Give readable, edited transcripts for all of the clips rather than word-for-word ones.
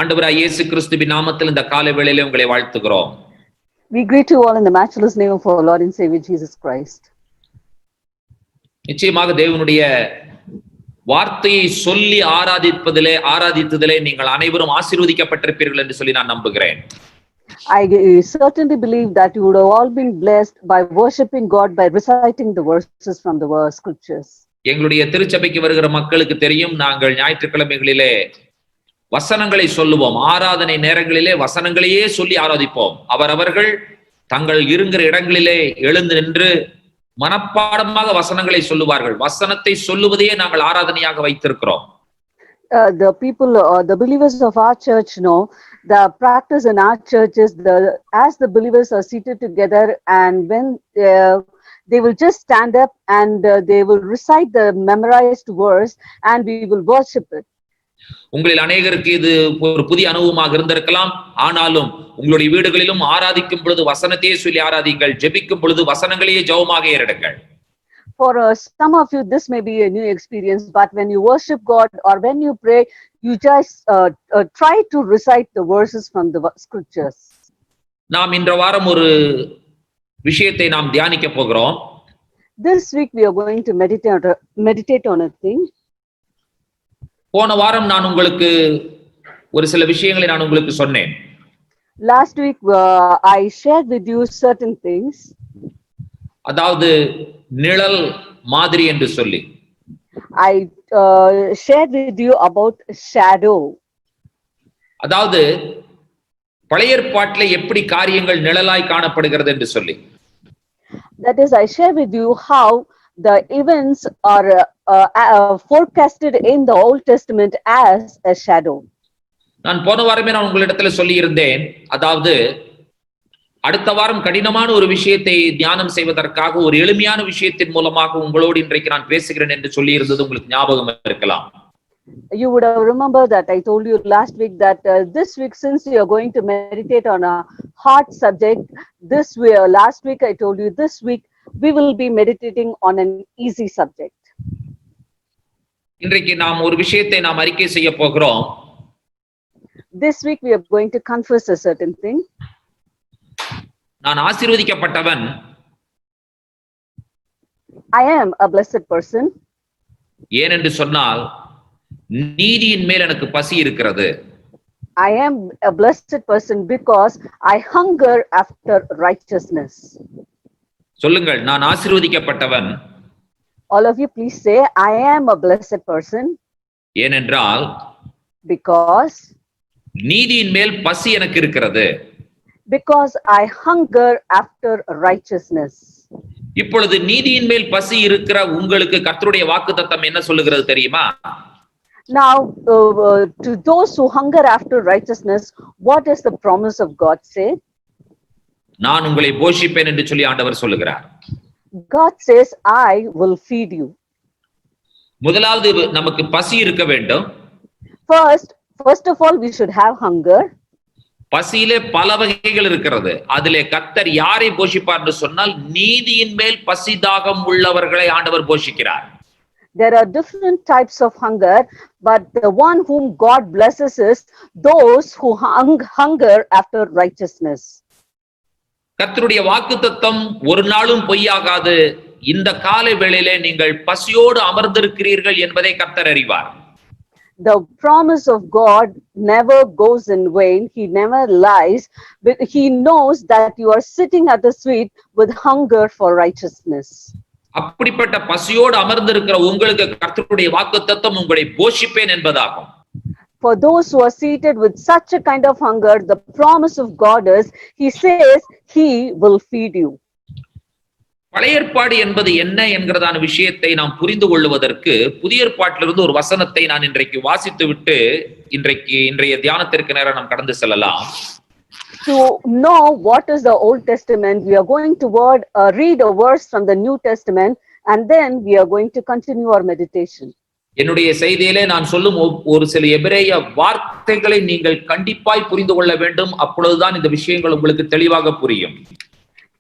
ஆண்டவராகிய இயேசு கிறிஸ்துவின் நாமத்தில் இந்த காலை வேளையிலே உங்களை வாழ்த்துகிறோம். We greet you all in the matchless name of our Lord and Savior Jesus Christ. நிச்சயமாக தேவனுடைய வார்த்தையை சொல்லி ஆராதித்ததிலே நீங்கள் அனைவரும் ஆசீர்வதிக்கப்பட்டிருப்பீர்கள் என்று சொல்லி நான் நம்புகிறேன். I certainly believe that you would have all been blessed by worshiping God by reciting the verses from the scriptures. எங்களுடைய திருச்சபைக்கு வருகிற மக்களுக்கு தெரியும், நாங்கள் ஞாயிற்றுக்கிழமைகளிலே வசனங்களை சொல்லுவோம். ஆராதனை நேரங்களிலே வசனங்களையே சொல்லி ஆராதிப்போம். அவர்கள் தங்கள் இருக்கிற இடங்களிலே எழுந்து நின்று மனப்பாடமாக வசனங்களை சொல்லுவார்கள். வசனத்தை சொல்லுவதையே நாங்கள் ஆராதனையாக வைத்திருக்கிறோம். The people, the believers of our church know the practice in our church is as the believers are seated together, and when they will just stand up and they will recite the memorized verse and we will worship it. உங்களில் அநேகருக்கு இது ஒரு புதிய அனுபவமாக இருந்திருக்கலாம். ஆனாலும் உங்களுடைய வீடுகளிலும் ஆராதிக்கும் பொழுது வசனத்தையே சொல்லி ஆராதிங்கள். ஜெபிக்கும் பொழுது வசனங்களையே ஜெபமாக ஏறெடுங்கள். For some of you this may be a new experience, but when you worship God or when you pray, you just try to recite the verses from the scriptures. நாம் இந்த வாரம் ஒரு விஷயத்தை நாம் தியானிக்க போகிறோம். This week we are going to meditate on a thing. போன வாரம் நான் உங்களுக்கு ஒரு சில விஷயங்களை நான் உங்களுக்கு சொன்னேன். Last week I shared with you certain things. அதாவது நிழல் மாதிரி என்று சொல்லி I shared with you about shadow. அதாவது பழைய ஏற்பாட்டிலே எப்படி காரியங்கள் நிழலாய் காணப்படுகிறது என்று சொல்லி. That is, I share with you how the events are forecasted in the Old Testament as a shadow. நான் போன வாரமே நான் உங்களிடத்துல சொல்லி இருந்தேன், அதாவது அடுத்த வாரம் கடினமான ஒரு விஷயத்தை தியானம் செய்வதற்காக ஒரு எளிமையான விஷயத்தின் மூலமாக உங்களோடு இன்றைக்கு நான் பேசுகிறேன் என்று சொல்லி இருந்தது உங்களுக்கு ஞாபகம் இருக்கலாம். You would have remembered that I told you last week that this week, since you are going to meditate on a hard subject, last week I told you this week we will be meditating on an easy subject. இன்றைக்கு நாம் ஒரு விஷயத்தை நாம் அறிக்கை செய்ய போகிறோம். This week we are going to confess a certain thing. நான் ஆசீர்வதிக்கப்பட்டவன். I am a blessed person. ஏனென்று சொன்னால் நீதியின் மேல் எனக்கு பசி இருக்கிறது. I am a blessed person because I hunger after righteousness. சொல்லுங்கள், நான் ஆசீர்வதிக்கப்பட்டவன். All of you please say, I am a blessed person. ஏனென்றால் because நீதியின் மேல் பசி எனக்கு இருக்கிறது. Because I hunger after righteousness. இப்பொழுது நீதியின் மேல் பசி இருக்கிற உங்களுக்கு கர்த்தருடைய வாக்குத்தத்தம் என்ன சொல்லுகிறது தெரியுமா? Now to those who hunger after righteousness, what does the promise of God say? நான் உங்களை போஷிப்பேன் என்று சொல்லி ஆண்டவர் சொல்லுகிறார். God says, I will feed you. முதலாவது நமக்கு பசி இருக்க வேண்டும். First of all, we should have hunger. பசியிலே பல வகைகள் இருக்கிறது. அதிலே கர்த்தர் யாரை போஷிப்பார் என்று சொன்னால் நீதியின் மேல் பசி தாகம் உள்ளவர்களை ஆண்டவர் போஷிக்கிறார். There are different types of hunger, but the one whom God blesses is those who hunger after righteousness. கர்த்தருடைய வாக்குத்தத்தம் ஒரு நாளும் பொய்யாகாது. இந்த காலை வேளையிலே நீங்கள் பசியோடு அமர்ந்திருக்கிறீர்கள் என்பதை கர்த்தர் அறிவார். The promise of God never goes in vain. He never lies. But he knows that you are sitting at the seat with hunger for righteousness. அப்படிப்பட்ட பசியோடு அமர்ந்திருக்கிற உங்களுக்கு கர்த்தருடைய வாக்குத்தத்தம் உங்களை போஷிப்பேன் என்பதாகும். For those who are seated with such a kind of hunger, the promise of God is, he says, he will feed you. பழைய ஏற்பாடு என்பது என்ன என்கிறதான விஷயத்தை நாம் புரிந்து கொள்வதற்கு புதிய ஏற்பாட்டிலிருந்து ஒரு வசனத்தை நான் இன்றைக்கு வாசித்து விட்டு இன்றைய தியானத்திற்கு நேரம் நாம் கடந்து செல்லலாம். To know what is the Old Testament, we are going to read a verse from the New Testament, and then we are going to continue our meditation. என்னுடைய செய்தியிலே நான் சொல்லும் ஒரு சில எபிரேய வார்த்தைகளை நீங்கள் கண்டிப்பாய் புரிந்து கொள்ள வேண்டும். அப்பொழுதுதான் இந்த விஷயங்கள் உங்களுக்கு தெளிவாக புரியும்.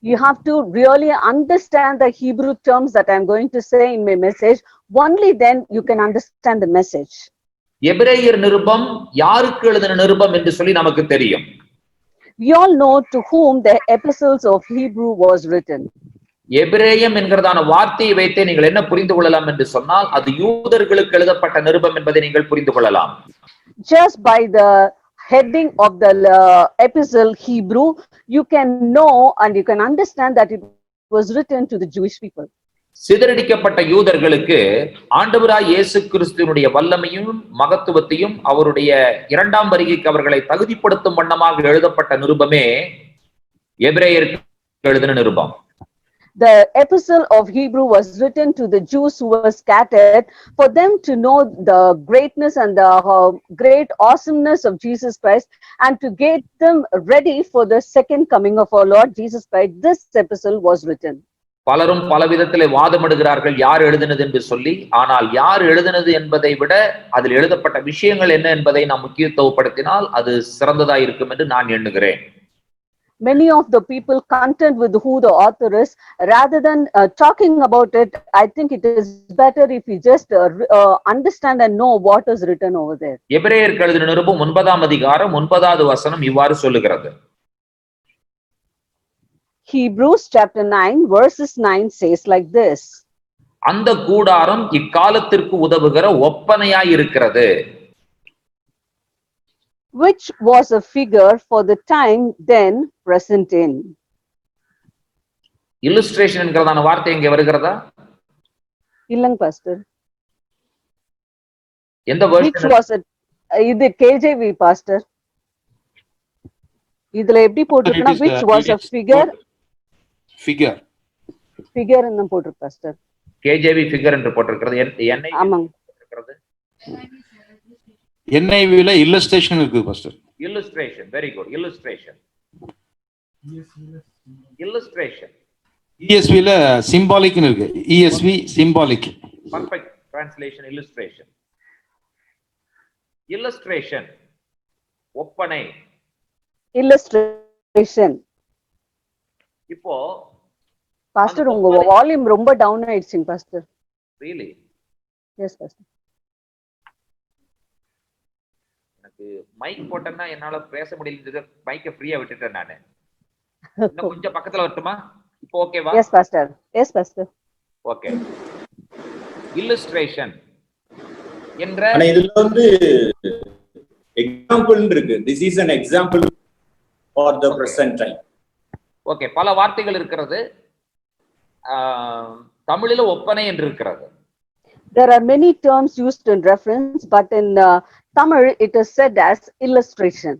You have to really understand the Hebrew terms that I'm going to say in my message. Only then you can understand the message. எபிரேயர் நிருபம் யாருக்கு எழுதின நிருபம் என்று சொல்லி நமக்கு தெரியும். We all know to whom the epistles of Hebrew was written. எபிரேயம் என்கிறதான வார்த்தையை வைத்தே நீங்கள் என்ன புரிந்து கொள்ளலாம் என்று சொன்னால் அது யூதர்களுக்கு எழுதப்பட்ட நிருபம் என்பதை நீங்கள் புரிந்து கொள்ளலாம். Just by the heading of the epistle Hebrew, you can know and you can understand that it was written to the Jewish people. சிதறடிக்கப்பட்ட யூதர்களுக்கு ஆண்டவராய் இயேசு கிறிஸ்துவினுடைய வல்லமையும் மகத்துவத்தையும் அவருடைய இரண்டாம் வருகைக்கு அவர்களை தகுதிப்படுத்தும் வண்ணமாக எழுதப்பட்ட நிருபமே எபிரேயருக்கு எழுதின நிருபம். The epistle of Hebrew was written to the Jews who were scattered for them to know the greatness and the great awesomeness of Jesus Christ and to get them ready for the second coming of our Lord Jesus Christ. This epistle was written. பலரும் பல விதத்திலே வாதமிடுகிறார்கள் யார் எழுதினது என்று சொல்லி. ஆனால் யார் எழுதினது என்பதை விட அதில் எழுதப்பட்ட விஷயங்கள் என்ன என்பதை நாம் முக்கியத்துவப்படுத்தினால் அது சிறந்ததா இருக்கும் என்று நான் எண்ணுகிறேன். Many of the people contend with who the author is rather than talking about it. I think it is better if we just understand and know what is written over there. எபிரேயருக்கு எழுதின நிருபம் 9ஆம் அதிகாரம் 9வது வசனம் இவ்வாறு சொல்லுகிறது. Hebrews chapter 9 verses 9 says like this. அந்த கூடாரம் இக்காலத்திற்கு உதவுகிற ஒப்பனையாய் இருக்கிறது. Which was a figure for the time then present in. Illustration என்கிறதான வார்த்தை இங்கே வருகிறதா? இல்லங்க pastor. எந்த Which was a இது KJV pastor. இதுல எப்படி போட்டுருக்குனா which was a figure ன்னு போட்டுருக்கு pastor. KJV figure என்று போட்டிருக்கிறது. NIV ஆமாங்க. போட்டிருக்கிறது. NIV ல illustration இருக்கு pastor. Illustration, very good. Illustration. Illustration. ESV ல symbolic ன்னு இருக்கு. ESV symbolic. Perfect translation. Illustration. Illustration. ஒப்பனை. Illustration. இப்போ pastor உங்க வால்யூம் ரொம்ப டவுன் ஆயிடுச்சுங்க pastor. Really? Yes pastor. எனக்கு மைக் போட்டேன்னா என்னால பேச முடியல. மைக்க ஃப்ரீயா விட்டுட்டேன் நானு. இன்னும் கொஞ்சம் பக்கத்துல வரட்டுமா? இப்போ ஓகேவா? Yes pastor. Yes pastor. Okay. Illustration என்ற இதுல வந்து எக்ஸாம்பிள் இருக்கு. This is an example for the present time. Okay, பல வார்த்தைகள் இருக்கிறது. தமிழில ஒப்பனை என்று இருக்கிறது. There are many terms used in reference, but in Tamil it is said as illustration.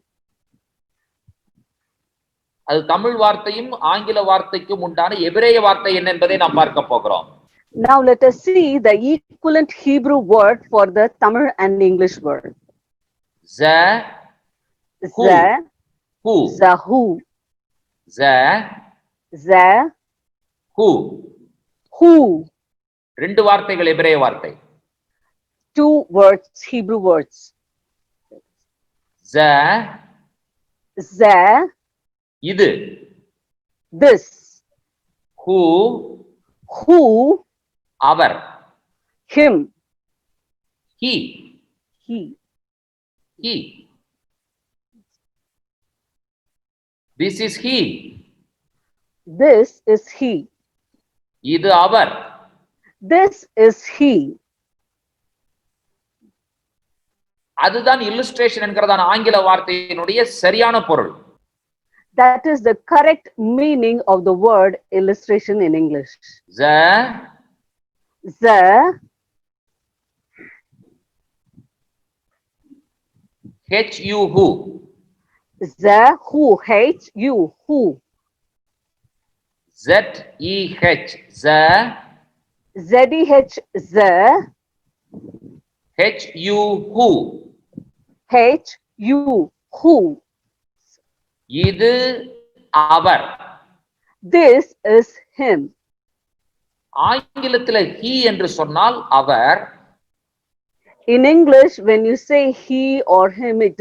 அது தமிழ் வார்த்தையும் ஆங்கில வார்த்தைக்கும் உண்டான எபிரேய வார்த்தை என்ன என்பதை நாம் பார்க்க போகிறோம். Now let us see the equivalent Hebrew word for the Tamil and English word. Za, who, who, Zahu, za, Za, who. ரெண்டு வார்த்தைகள் எபிரேய வார்த்தை. Two words, Hebrew words. Za, Za, இது. this. Who, our. Him. He. This is he. This is he. இது அவர். This is he. அதுதான் illustration என்கிறதான ஆங்கில வார்த்தையினுடைய சரியான பொருள். That is the correct meaning of the word illustration in English. Za, H-U, who. Zahu, H-U, who. Z-E-H, za. Z-E-H, za. H-U, who. H-U, who. இது அவர். This is him. ஆங்கிலத்தில் he என்று சொன்னால் அவர். In English, when you say he or him, it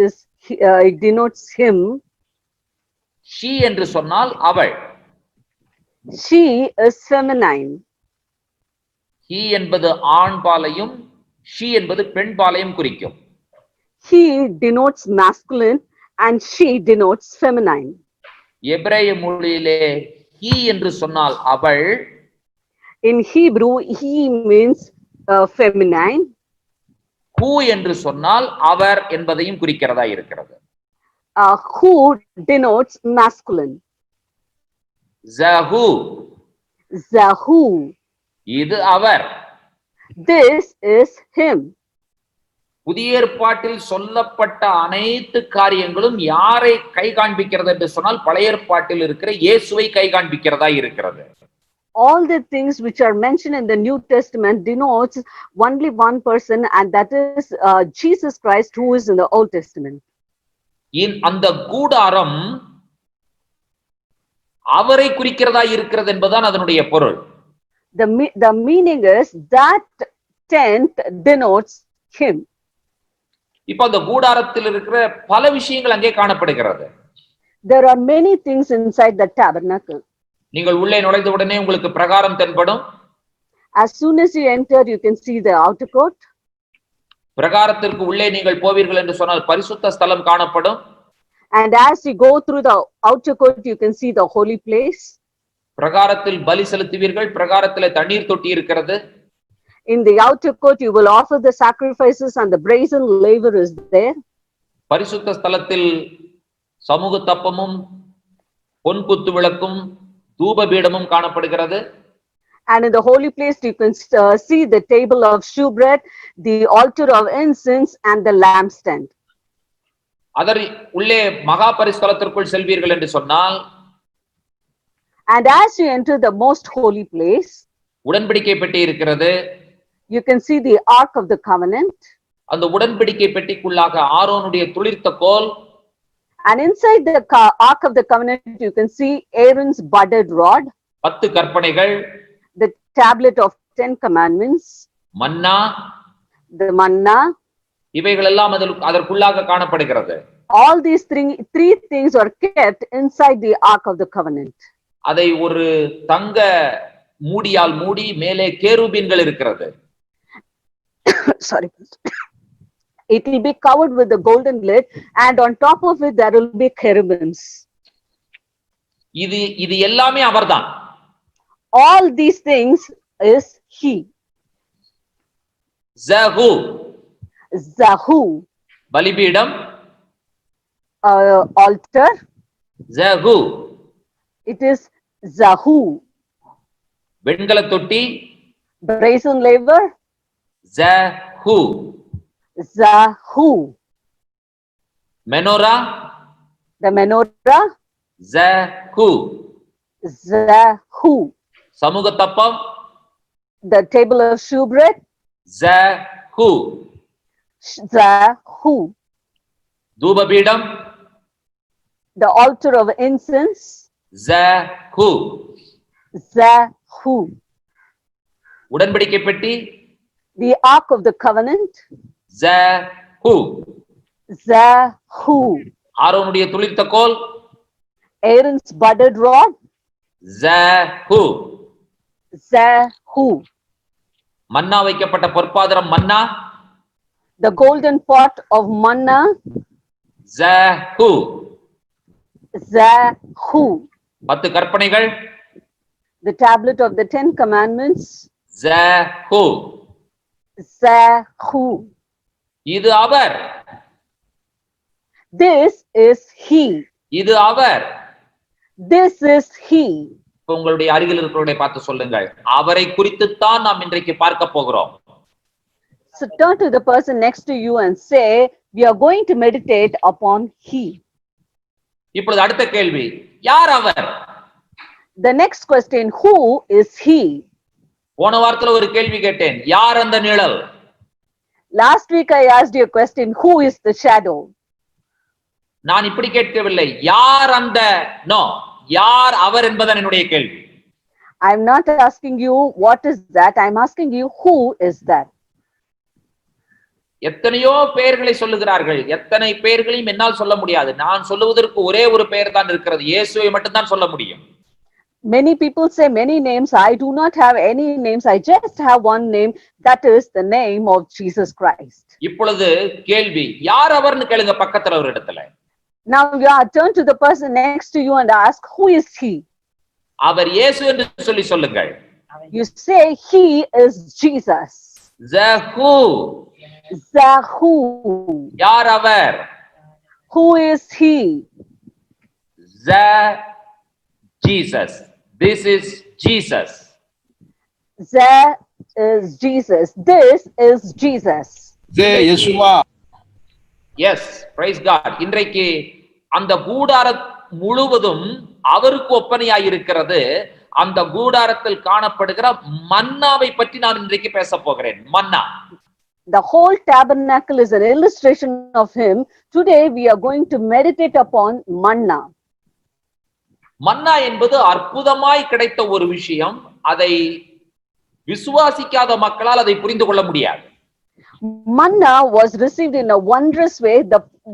denotes him. she என்று சொன்னால் அவள். She is feminine. he என்பது ஆண் பாலையும் she என்பது பெண் பாலையும் குறிக்கும். he denotes masculine and she denotes feminine. எபிரேய மொழியிலே he என்று சொன்னால் அவள், In Hebrew, he means feminine. who என்று சொன்னால் அவர் என்பதையும் குறிக்கிறதா இருக்கிறது. Who denotes masculine. Zahu, Zahu, இது அவர். this is him. புதிய ஏற்பாட்டில் சொல்லப்பட்ட அனைத்து காரியங்களும் யாரை கை காண்பிக்கிறது என்று சொன்னால் பழைய ஏற்பாட்டில் இருக்கிற இயேசுவை கை காண்பிக்கிறதா இருக்கிறது. All the things which are mentioned in the New Testament denotes only one person, and that is Jesus Christ, who is in the Old Testament. அந்த கூடாரம் அவரை குறிக்கிறதா இருக்கிறது என்பதுதான் அதனுடைய பொருள். The meaning is that tent denotes him. இப்ப அந்த கூடாரத்தில் இருக்கிற பல விஷயங்கள் அங்கே காணப்படுகிறது. There are many things inside the tabernacle. நீங்கள் உள்ளே நுழைந்த உடனே உங்களுக்கு பிரகாரம் தென்படும். As soon as you enter, you can see the outer court. பிரகாரத்திற்கு உள்ளே நீங்கள் போவீர்கள் என்று சொன்னால் பரிசுத்த ஸ்தலம் காணப்படும். And as you go through the outer court, you can see the holy place. பிரகாரத்தில் பலி செலுத்துவீர்கள். பிரகாரத்திலே தண்ணீர் தொட்டி இருக்கிறது. In the outer court, you will offer the sacrifices, and the brazen laver is there. பரிசுத்த ஸ்தலத்தில் சமூக தப்பமும் பொன் குத்து விளக்கும் தூபபீடமும் காணப்படுகிறது. And in the holy place, you can see the table of shewbread, the altar of incense, and the lampstand. Other உள்ளே மகா பரிசுத்தலத்திற்குள் செல்வீர்கள் என்று சொன்னால், and as you enter the most holy place, உடன்படிக்கை பெட்டி இருக்கிறது. you can see the ark of the covenant. அந்த உடன்படிக்கை பெட்டிக்குள்ளாக ஆரோனுடைய துளிர்த்த கோல், and inside the ark of the covenant, you can see Aaron's budded rod, 10 கற்பனைகள், the tablet of 10 commandments, Manna, the manna. இவைகள் எல்லாம் அதற்குள்ளாக காணப்படுகிறது. All these three things are kept inside the ark of the covenant. அதை ஒரு தங்க மூடியால் மூடி மேலே கேருபீன்கள் இருக்கிறது. Sorry. It will be covered with the golden lid, and on top of it there will be cherubims. இது எல்லாமே அவர்தான். All these things is he. Zahu, Zahu, பலிபீடம், altar. Zahu, It is Zahu. வெண்கல தொட்டி, Brazen laver. Zahu, Zahu. menorah, The menorah. Zahu, Zahu. சமூக தப்பம், The table of shewbread. Zahu, Zahu. தூபபீடம், The altar of incense. Zahu, Zahu. உடன்படிக்கை பெட்டி, The ark of the covenant. Zahu, Zahu. ஆரோனுடைய துளிர்த்த கோல், Aaron's budded rod. Zahu, Zahu. மன்னா வைக்கப்பட்ட பொற்பாத்திரம் மன்னா, The golden pot of manna. Zahu, Zahu. 10 கற்பனைகள், The tablet of the 10 commandments. Zahu, Zahu. இது அவர், This is he. இது அவர். This is he. இப்ப உங்களுடைய அருகில் இருக்கிறவரை பார்த்து சொல்லுங்கள், அவரை குறித்துத்தான் நாம் இன்றைக்கு பார்க்க போகிறோம். So turn to the person next to you and say, we are going to meditate upon he. இப்பொழுது அடுத்த கேள்வி, யார் அவர்? The next question, who is he? போன வாரத்துல ஒரு கேள்வி கேட்டேன், யார் அந்த நிழல்? Last week I asked you a question, who is the shadow? நான் இப்படி கேட்கவில்லை, யார் அந்த யார் அவர் என்பதுதான் என்னுடைய கேள்வி. I'm not asking you what is that, I'm asking you who is that. எத்தனையோ பெயர்களை சொல்லுகிறார்கள், எத்தனை பெயர்களையும் என்னால் சொல்ல முடியாது. நான் சொல்லுவதற்கு ஒரே ஒரு பெயர் தான் இருக்கிறது, இயேசுவை மட்டும்தான் சொல்ல முடியும். Many people say many names. I do not have any names. I just have one name. That is the name of Jesus Christ. இப்பொழுது கேள்வி, யார் அவர்னு கேளுங்க பக்கத்துல ஒரு இடத்துல. Now you are turn to the person next to you and ask, who is he? அவர் இயேசு என்று சொல்லி சொல்லுங்கள். You say he is Jesus. Zahu. Zahu. யார் அவர்? Who is he? Jesus. This is Jesus. There is Jesus. This is Jesus. J Jeshua. Yes, praise God. இன்றைக்கு அந்த கூடார முழுவதும் அவருக்கு ஒப்பனையாய் இருக்கிறது. அந்த கூடாரத்தில் காணப்படுகிற மன்னாவை பற்றி நான் இன்றைக்கு பேச போகிறேன். மன்னா. The whole tabernacle is an illustration of him. Today we are going to meditate upon manna. மன்னா என்பது அற்புதமாய் கிடைத்த ஒரு விஷயம். அதை விசுவாசிக்காத மக்களால் அதை புரிந்து கொள்ள முடியாது. Manna was received in a wondrous way.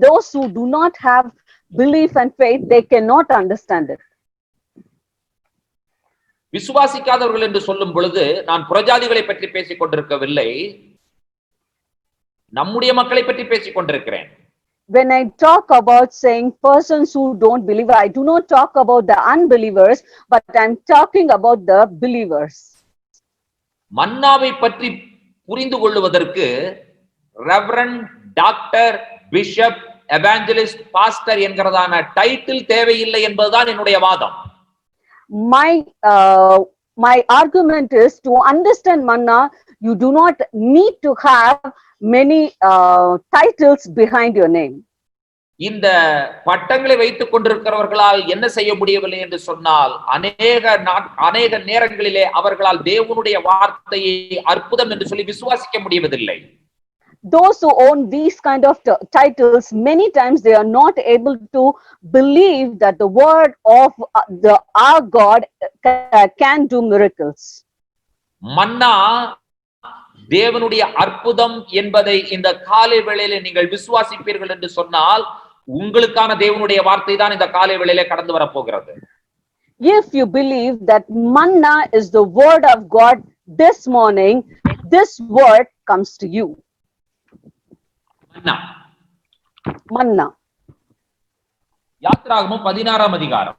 Those who do not have belief and faith, they cannot understand it. விசுவாசிக்காதவர்கள் என்று சொல்லும் பொழுது நான் புறஜாதிகளை பற்றி பேசிக் கொண்டிருக்கவில்லை, நம்முடைய மக்களை பற்றி பேசிக் கொண்டிருக்கிறேன். When I talk about saying persons who don't believe, I do not talk about the unbelievers, but I'm talking about the believers. மன்னாவை பற்றி புரிந்து கொள்வதற்கு reverend, doctor, bishop, evangelist, pastor என்கிறதான டைட்டில் தேவையில்லை என்பதுதான் என்னுடைய வாதம். My argument is, to understand manna, you do not need to have many titles behind your name. இந்த பட்டங்களை வைத்துக் கொண்டிருக்கிறவர்களால் என்ன செய்ய முடியவில்லை என்று சொன்னால், அநேக நேரங்களிலே அவர்களால் தேவனுடைய வார்த்தையை அற்புதம் என்று சொல்லி விசுவாசிக்க முடிவதில்லை. Those who own these kind of titles, many times they are not able to believe that the word of our God can do miracles. மன்னா தேவனுடைய அற்புதம் என்பதை இந்த காலை வேளையிலே நீங்கள் விசுவாசிப்பீர்கள் என்று சொன்னால், உங்களுக்கான தேவனுடைய வார்த்தை தான் இந்த காலை வேளையிலே கடந்து வரப்போகிறது. If you believe that manna is the word of God this morning, this word comes to you. Manna. யாத்திராகமம் 16ஆம் அதிகாரம்.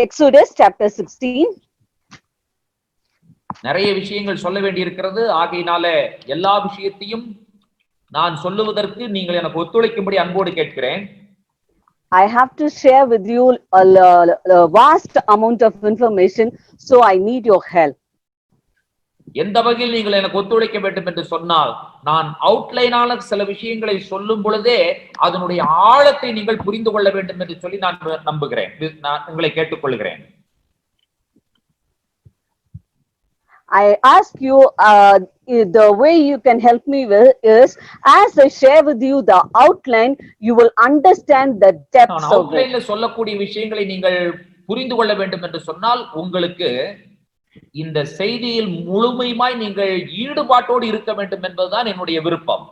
Exodus chapter 16. நிறைய விஷயங்கள் சொல்ல வேண்டியிருக்கிறது. ஆகையினால எல்லா விஷயத்தையும் நான் சொல்லுவதற்கு நீங்கள் எனக்கு ஒத்துழைக்கும்படி அன்போடு கேட்கிறேன். I have to share with you a vast amount of information, so I need your help. எந்த வகையில் நீங்கள் எனக்கு ஒத்துழைக்க வேண்டும் என்று சொன்னால், நான் அவுட்லைனால சில விஷயங்களை சொல்லும் பொழுதே அதனுடைய ஆழத்தை நீங்கள் புரிந்து கொள்ள வேண்டும் என்று சொல்லி நான் நம்புகிறேன். நான் உங்களை கேட்டுக்கொள்கிறேன். I ask you, the way you can help me with is, as I share with you the outline, you will understand the depths of it. அவுட்லைன்ல சொல்லக்கூடிய விஷயங்களை நீங்கள் புரிந்து கொள்ள வேண்டும் என்று சொன்னால், உங்களுக்கு இந்த செய்தியில் முழுமையாய் நீங்கள் ஈடுபாட்டோடு இருக்க வேண்டும் என்பதுதான் என்னுடைய விருப்பம்.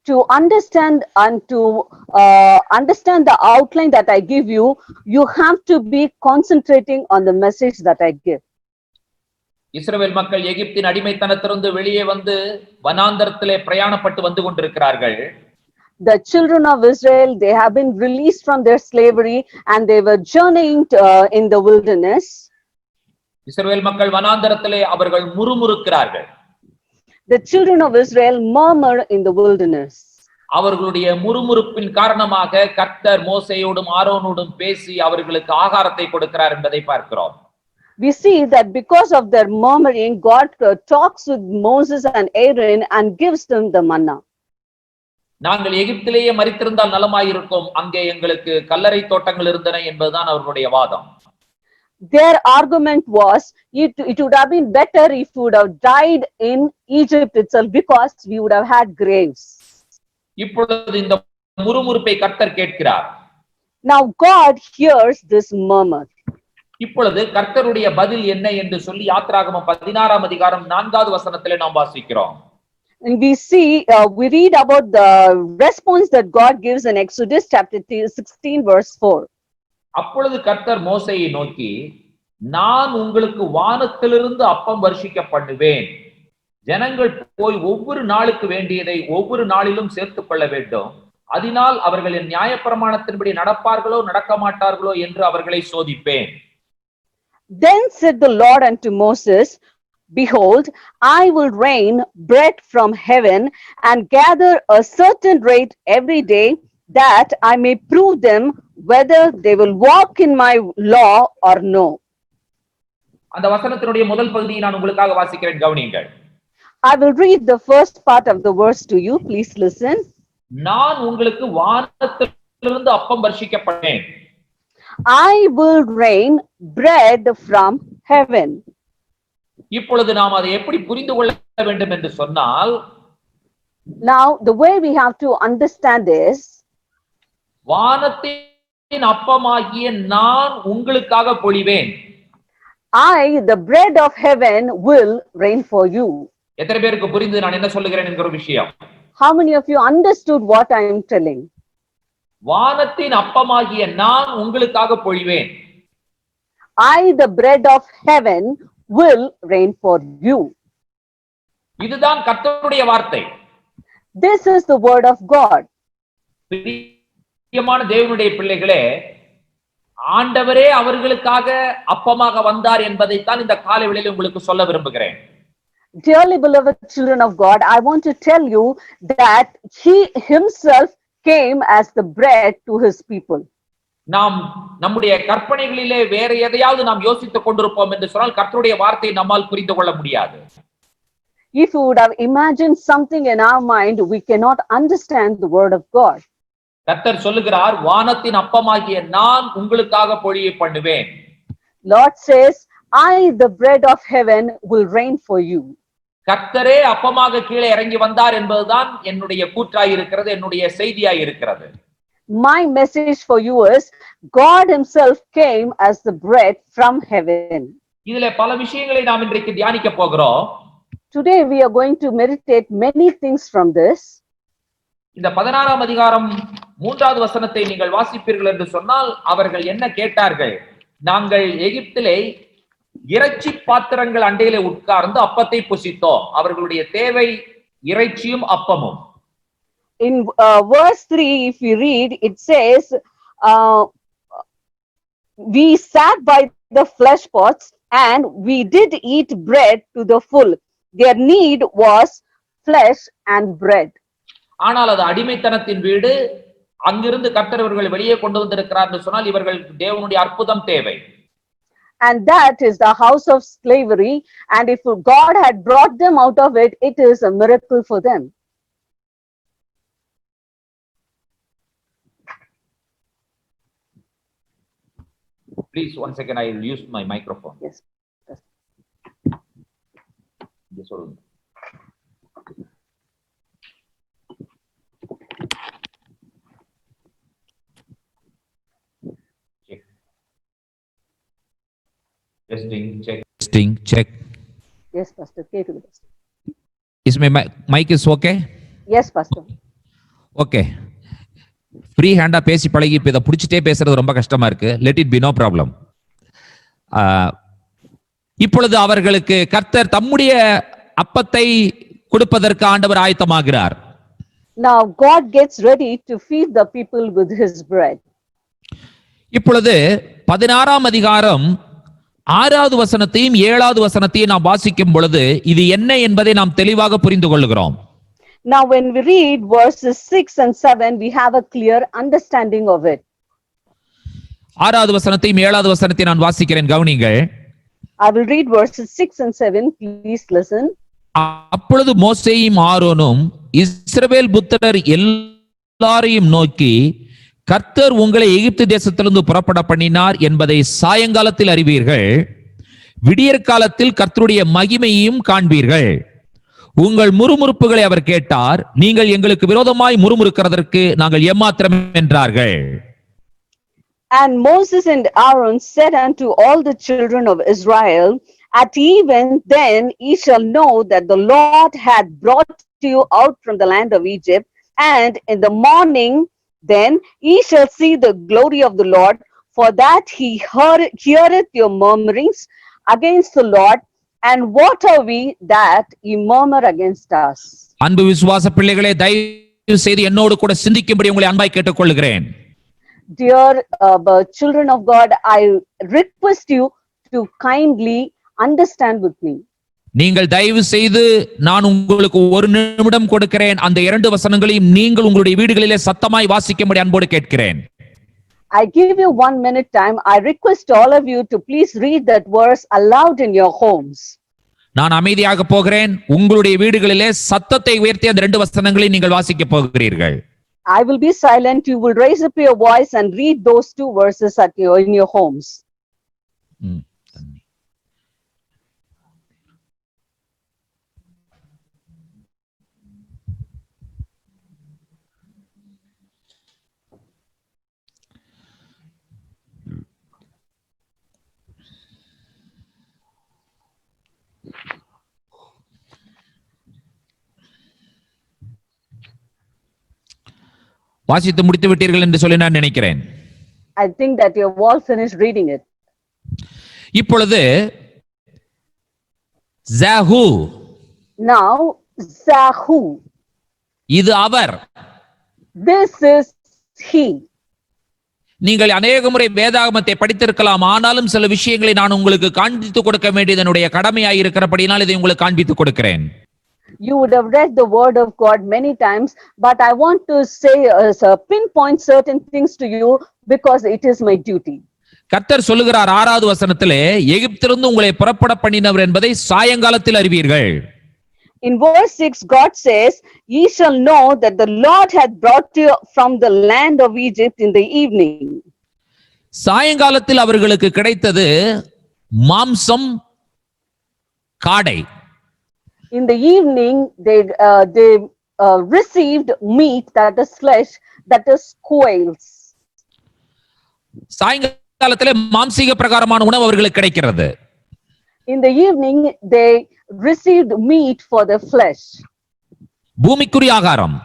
To understand and to understand the outline that I give you, you have to be concentrating on the message that I give. இஸ்ரவேல் மக்கள் எகிப்தின் அடிமைத்தனத்திலிருந்து வெளியே வந்து வனாந்தரத்திலே பிரயாணப்பட்டு வந்து கொண்டிருக்கிறார்கள். The children of Israel, they have been released from their slavery and they were journeying in the wilderness. இஸ்ரவேல் மக்கள் வனாந்தரத்திலே அவர்கள் முறுமுறுக்கிறார்கள். The children of Israel murmur in the wilderness. அவர்களுடைய முறுமுறுப்பின் காரணமாக கர்த்தர் மோசேயோடும் ஆரோனோடும் பேசி அவர்களுக்கு ஆகாரத்தை கொடுக்கிறார் என்பதை பார்க்கிறோம். We see that because of their murmuring, God talks with Moses and Aaron and gives them the manna. நாங்கள் எகிப்திலேயே மரித்திருந்தால் நலமாயிருக்கும், அங்கே எங்களுக்கு கல்லறை தோட்டங்கள் இருந்தன என்பதுதான் அவர்களுடைய வாதம். Their argument was, it would have been better if we would have died in Egypt itself, because we would have had graves. இப்பொழுது இந்த முறுமுறுப்பை கர்த்தர் கேட்கிறார். Now God hears this murmur. இப்பொழுது கர்த்தருடைய பதில் என்ன என்று சொல்லி யாத்திராகமம் 16ஆம் அதிகாரம் 4வது வசனத்திலே நாம் வாசிக்கிறோம். And we see, we read about the response that God gives in Exodus chapter 16 verse 4. அப்பொழுது கர்த்தர் மோசேயை நோக்கி, நான் உங்களுக்கு வானத்திலிருந்து அப்பம் வருஷிக்க பண்ணுவேன். ஜனங்கள் போய் ஒவ்வொரு நாளுக்கு வேண்டியதை ஒவ்வொரு நாளிலும் சேர்த்துக் கொள்ள வேண்டும். அதனால் அவர்கள் என் நியாயப்பிரமாணத்தின்படி நடப்பார்களோ நடக்க மாட்டார்களோ என்று அவர்களை சோதிப்பேன். Then said the Lord unto Moses, Behold, I will rain bread from heaven and gather a certain rate every day, that I may prove them whether they will walk in my law or no. அந்த வசனத்தினுடைய முதல் பகுதியை நான் உங்களுக்காக வாசிக்கிறேன், கவனியுங்கள். I will read the first part of the verse to you. Please listen. நான் உங்களுக்கு வானத்திலிருந்து அப்பம் வருஷிக்க பண்ணேன். I will rain bread from heaven. இப்பொழுது நாம் அதை எப்படி புரிந்து கொள்ள வேண்டும் என்று சொன்னால், Now, the way we have to understand is, வானத்தின் அப்பமாகிய நான் உங்களுக்காக பொழிவேன். I, the bread of heaven, will rain for you. எத்தனை பேருக்கு புரிந்து நான் என்ன சொல்லுகிறேன் என்கிற விஷயம்? How many of you understood what I am telling? வானத்தின் அப்பமாகிய நான் உங்களுக்காக பொழிவேன். I, the bread of heaven, will rain for you. இதுதான் கர்த்தருடைய வார்த்தை. This is the word of God. பிரியமான தேவனுடைய பிள்ளைகளே, ஆண்டவரே அவர்களுக்காக அப்பமாக வந்தார் என்பதைத்தான் இந்த காலை வேளையில் உங்களுக்கு சொல்ல விரும்புகிறேன். Dearly beloved children of God, I want to tell you that he himself came as the bread to his people. நாம் நம்முடைய கற்பனைகளிலே வேற எதையாவது நாம் யோசித்துக் கொண்டிருப்போம் என்று சொன்னால் கர்த்தருடைய வார்த்தையை நம்மால் புரிந்து கொள்ள முடியாது. If you would have imagined something in our mind, we cannot understand the word of God. கர்த்தர் சொல்லுகிறார், வானத்தின் அப்பமாகிய நான் உங்களுக்காக பொழிய பண்ணுவேன். Lord says, I, the bread of heaven, will rain for you. கர்த்தரே அப்பமாக கீழே இறங்கி வந்தார் என்பதுதான் என்னுடைய கூற்றாய் இருக்கிறது, என்னுடைய செய்தியாய் இருக்கிறது. My message for you is, God himself came as the bread from heaven. இதிலே பல விஷயங்களை நாம் இன்றைக்கு தியானிக்க போகிறோம். Today we are going to meditate many things from this. இந்த 16ஆம் அதிகாரம் 3வது வசனத்தை நீங்கள் வாசிப்பீர்கள் என்று சொன்னால், அவர்கள் என்ன கேட்டார்கள்? நாங்கள் எகிப்திலே இறைச்சி பாத்திரங்கள் அண்டையிலே உட்கார்ந்து அப்பத்தை புசித்தோம். அவர்களுடைய தேவை இறைச்சியும் அப்பமும். In verse 3, if we read, it says, we sat by the flesh pots and we did eat bread to the full. Their need was flesh and bread. ஆனால் அது அடிமைத்தனத்தின் வீடு. அங்கிருந்து கர்த்தர் இவர்கள் வெளியே கொண்டு வந்திருக்கிறார் என்று சொன்னால் இவர்கள் தேவனுடைய அற்புதம் தேவை. And that is the house of slavery. And if God had brought them out of it, it is a miracle for them. Please, 1 second, I will use my microphone. Yes. Yes, சொல்லுங்க. Testing, check. Yes, Pastor. கேக்குது, Pastor. Is my mic is okay? Yes, Pastor. Okay. Free ஹேண்டா பேசி பழகி இப்ப இதை பிடிச்சிட்டே பேசுறது ரொம்ப கஷ்டமா இருக்கு. Let it be no problem. இப்பொழுது அவர்களுக்கு கர்த்தர் தம்முடைய அப்பத்தை கொடுப்பதற்கு ஆண்டவர் ஆயத்தமாகிறார். Now God gets ready to feed the people with his bread. இப்பொழுது 16ஆம் அதிகாரம் 6வது வசனத்தையும் 7வது வசனத்தையும் நாம் வாசிக்கும் பொழுது இது என்ன என்பதை நாம் தெளிவாக புரிந்து கொள்கிறோம். Now when we read verses 6 and 7, we have a clear understanding of it. 6வது வசனத்தையும் 7வது வசனத்தையும் நான் வாசிக்கிறேன், கவனிங்கள். I will read verses 6 and 7. Please listen. அப்பொழுது மோசேயும் ஆரோனும் இஸ்ரவேல் புத்திரர் எல்லாரையும் நோக்கி, கர்த்தர் உங்களை எகிப்து தேசத்திலிருந்து புறப்பட பண்ணினார் என்பதை சாயங்காலத்தில் அறிவீர்கள். விடியற் காலத்தில் கர்த்தருடைய மகிமையையும் காண்பீர்கள். உங்கள் முறுமுறுப்புகளை அவர் கேட்டார். நீங்கள் எங்களுக்கு விரோதமாய் முறுமுறுக்கிறதற்கு நாங்கள் ஏமாத்திரம் என்றார்கள். And Moses and Aaron said unto all the children of Israel, at even then ye shall know that the Lord had brought you out from the land of Egypt, and in the morning then ye shall see the glory of the Lord, for that he heareth your murmurings against the Lord. And what are we that ye murmur against us? அன்பு விசுவாச பிள்ளைகளே, தயவு செய்து என்னோடு கூட சிந்திக்கும்படி உங்களை அன்பாய் கேட்டுக்கொள்கிறேன். Dear children of God, I request you to kindly understand with me. நீங்கள் தயவு செய்து, நான் உங்களுக்கு ஒரு நிமிடம் கொடுக்கிறேன். அந்த 2 வசனங்களையும் நீங்கள் உங்களுடைய வீடுகளிலே சத்தமாய் வாசிக்கும்படி அன்போடு கேட்கிறேன். I give you 1 minute time. I request all of you to please read that verse aloud in your homes. நான் அமைதியாக போகிறேன். உங்களுடைய வீடுகளிலே சத்தத்தை உயர்த்தி அந்த 2 வசனங்களை நீங்கள் வாசிக்க போகிறீர்கள். I will be silent. You will raise up your voice and read those 2 verses in your homes. வாசித்து முடித்து விட்டீர்கள் என்று சொல்லி நான் நினைக்கிறேன். I think that you have all finished reading it. இப்பொழுது ஜஹூ, Now, Zahu, இது அவர். this is he. நீங்கள் அநேக முறை வேதாகமத்தை படித்திருக்கலாம். ஆனாலும் சில விஷயங்களை நான் உங்களுக்கு காண்பித்து கொடுக்க வேண்டியது என்னுடைய கடமையாய் இருக்கிறபடியால் இதை உங்களுக்கு காண்பித்து கொடுக்கிறேன். You would have read the word of God many times, but I want to say pinpoint certain things to you because it is my duty. கர்த்தர் சொல்லுகிறார் 6வது வசனத்திலே, எகிப்திலிருந்து உங்களை புறப்பட பண்ணினவர் என்பதை சாயங்காலத்தில் அறிவீர்கள். In verse 6, God says, ye shall know that the Lord hath brought you from the land of Egypt in the evening. சாயங்காலத்தில் அவர்களுக்கு கிடைத்தது மாம்சம், காடை. In the evening, they received meat, that is flesh, that is quails. சாயங்காலத்திலே மாம்சீக பிரகாரமான உணவு அவர்களுக்கு கிடைக்கிறது. In the evening, they received meat for the flesh. பூமிக்குரிய ஆகாரம்.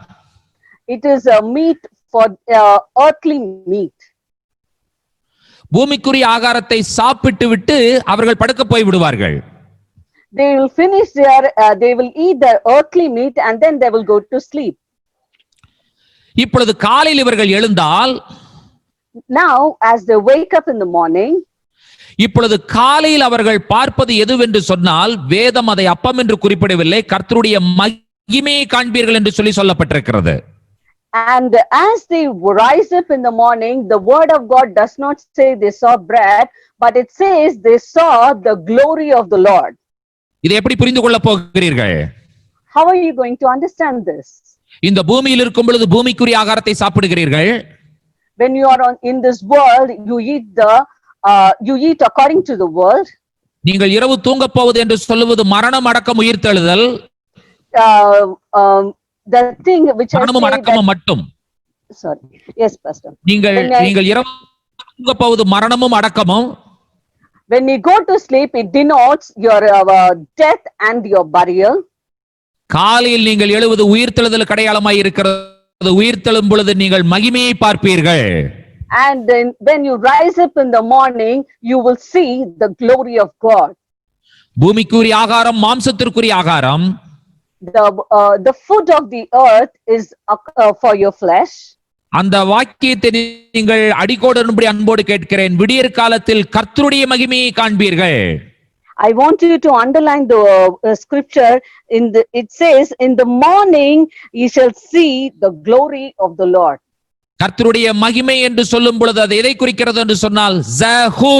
It is a meat for earthly meat. பூமிக்குரிய ஆகாரத்தை சாப்பிட்டு விட்டு அவர்கள் படுக்க போய் விடுவார்கள். They will finish they will eat their earthly meat and then they will go to sleep. இப்பொழுது காலையில் இவர்கள் எழுந்தால், Now, as they wake up in the morning, இப்பொழுது காலையில் அவர்கள் பார்ப்பது எதுவென்று சொன்னால், வேதம் அதை அப்பம் என்று குறிப்பிடவில்லை, கர்த்தருடைய மகிமையை காண்பீர்கள் என்று சொல்லப்பட்டிருக்கிறது. and as they rise up in the morning, the word of God does not say they saw bread, but it says they saw the glory of the Lord. இதை எப்படி புரிந்து கொள்ள போகிறீர்கள்? How are you going to understand this? இந்த பூமியில் இருக்கும் பொழுது பூமிக்குரிய ஆகாரத்தை சாப்பிடுகிறீர்கள். When you are in this world, you eat according to the world. நீங்கள் இரவு தூங்க போவது என்று சொல்லுவது மரணம், அடக்கம், உயிர்த்தெழுதல். The thing which I மரணமும் say அடக்கமும் that, மட்டும். sorry, yes, pastor. நீங்கள் இரவு தூங்க போவது மரணமும் அடக்கமும். When you go to sleep, it denotes your death and your burial. காலையில் நீங்கள் எழுவது உயிர்த்தெழுதல் அடையாளமாய் இருக்கிறது. உயிர்த்தெழும் பொழுது நீங்கள் மகிமையை பார்ப்பீர்கள். And then when you rise up in the morning, you will see the glory of God. பூமிக்குரிய ஆகாரம், மாம்சத்திற்குரிய ஆகாரம். The food of the earth is for your flesh. அந்த வாக்கியத்தை நீங்கள் அடிக்கோடும்படி அன்போடு கேட்கிறேன். விடியற் காலத்தில் கர்த்தருடைய மகிமையை காண்பீர்கள். I want you to underline the scripture. It says, in the morning you shall see the glory of the Lord. கர்த்தருடைய மகிமை என்று சொல்லும் பொழுது அது எதை குறிக்கிறது என்று சொன்னால், ஜஹூ.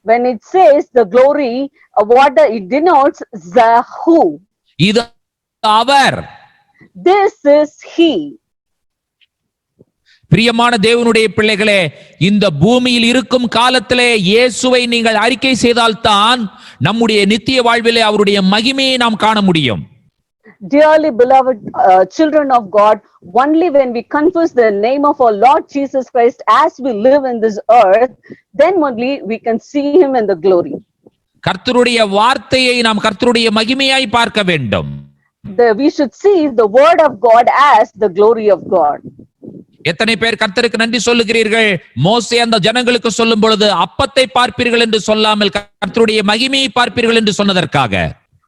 When it says the glory, it denotes Zahu. இது அவர். This is he. பிரியமான தேவனுடைய பிள்ளைகளே, இந்த பூமியில் இருக்கும் காலத்திலே இயேசுவை நீங்கள் அறிக்கை செய்தால்தான் நம்முடைய நித்திய வாழ்விலே அவருடைய மகிமையை நாம் காண முடியும். Dearly beloved children of God, only when we confess the name of our Lord Jesus Christ as we live in this earth, then only we can see him in the glory. கர்த்தருடைய வார்த்தையை நாம் கர்த்தருடைய மகிமையாய் பார்க்க வேண்டும். We should see the word of God as the glory of God. எத்தனை பேர் கர்த்தருக்கு நன்றி சொல்லுகிறீர்கள்? மோசே அந்த ஜனங்களுக்கு சொல்லும் பொழுது அப்பத்தை பார்ப்பீர்கள் என்று சொல்லாமல் கர்த்தருடைய மகிமையை பார்ப்பீர்கள் என்று சொன்னதற்காக.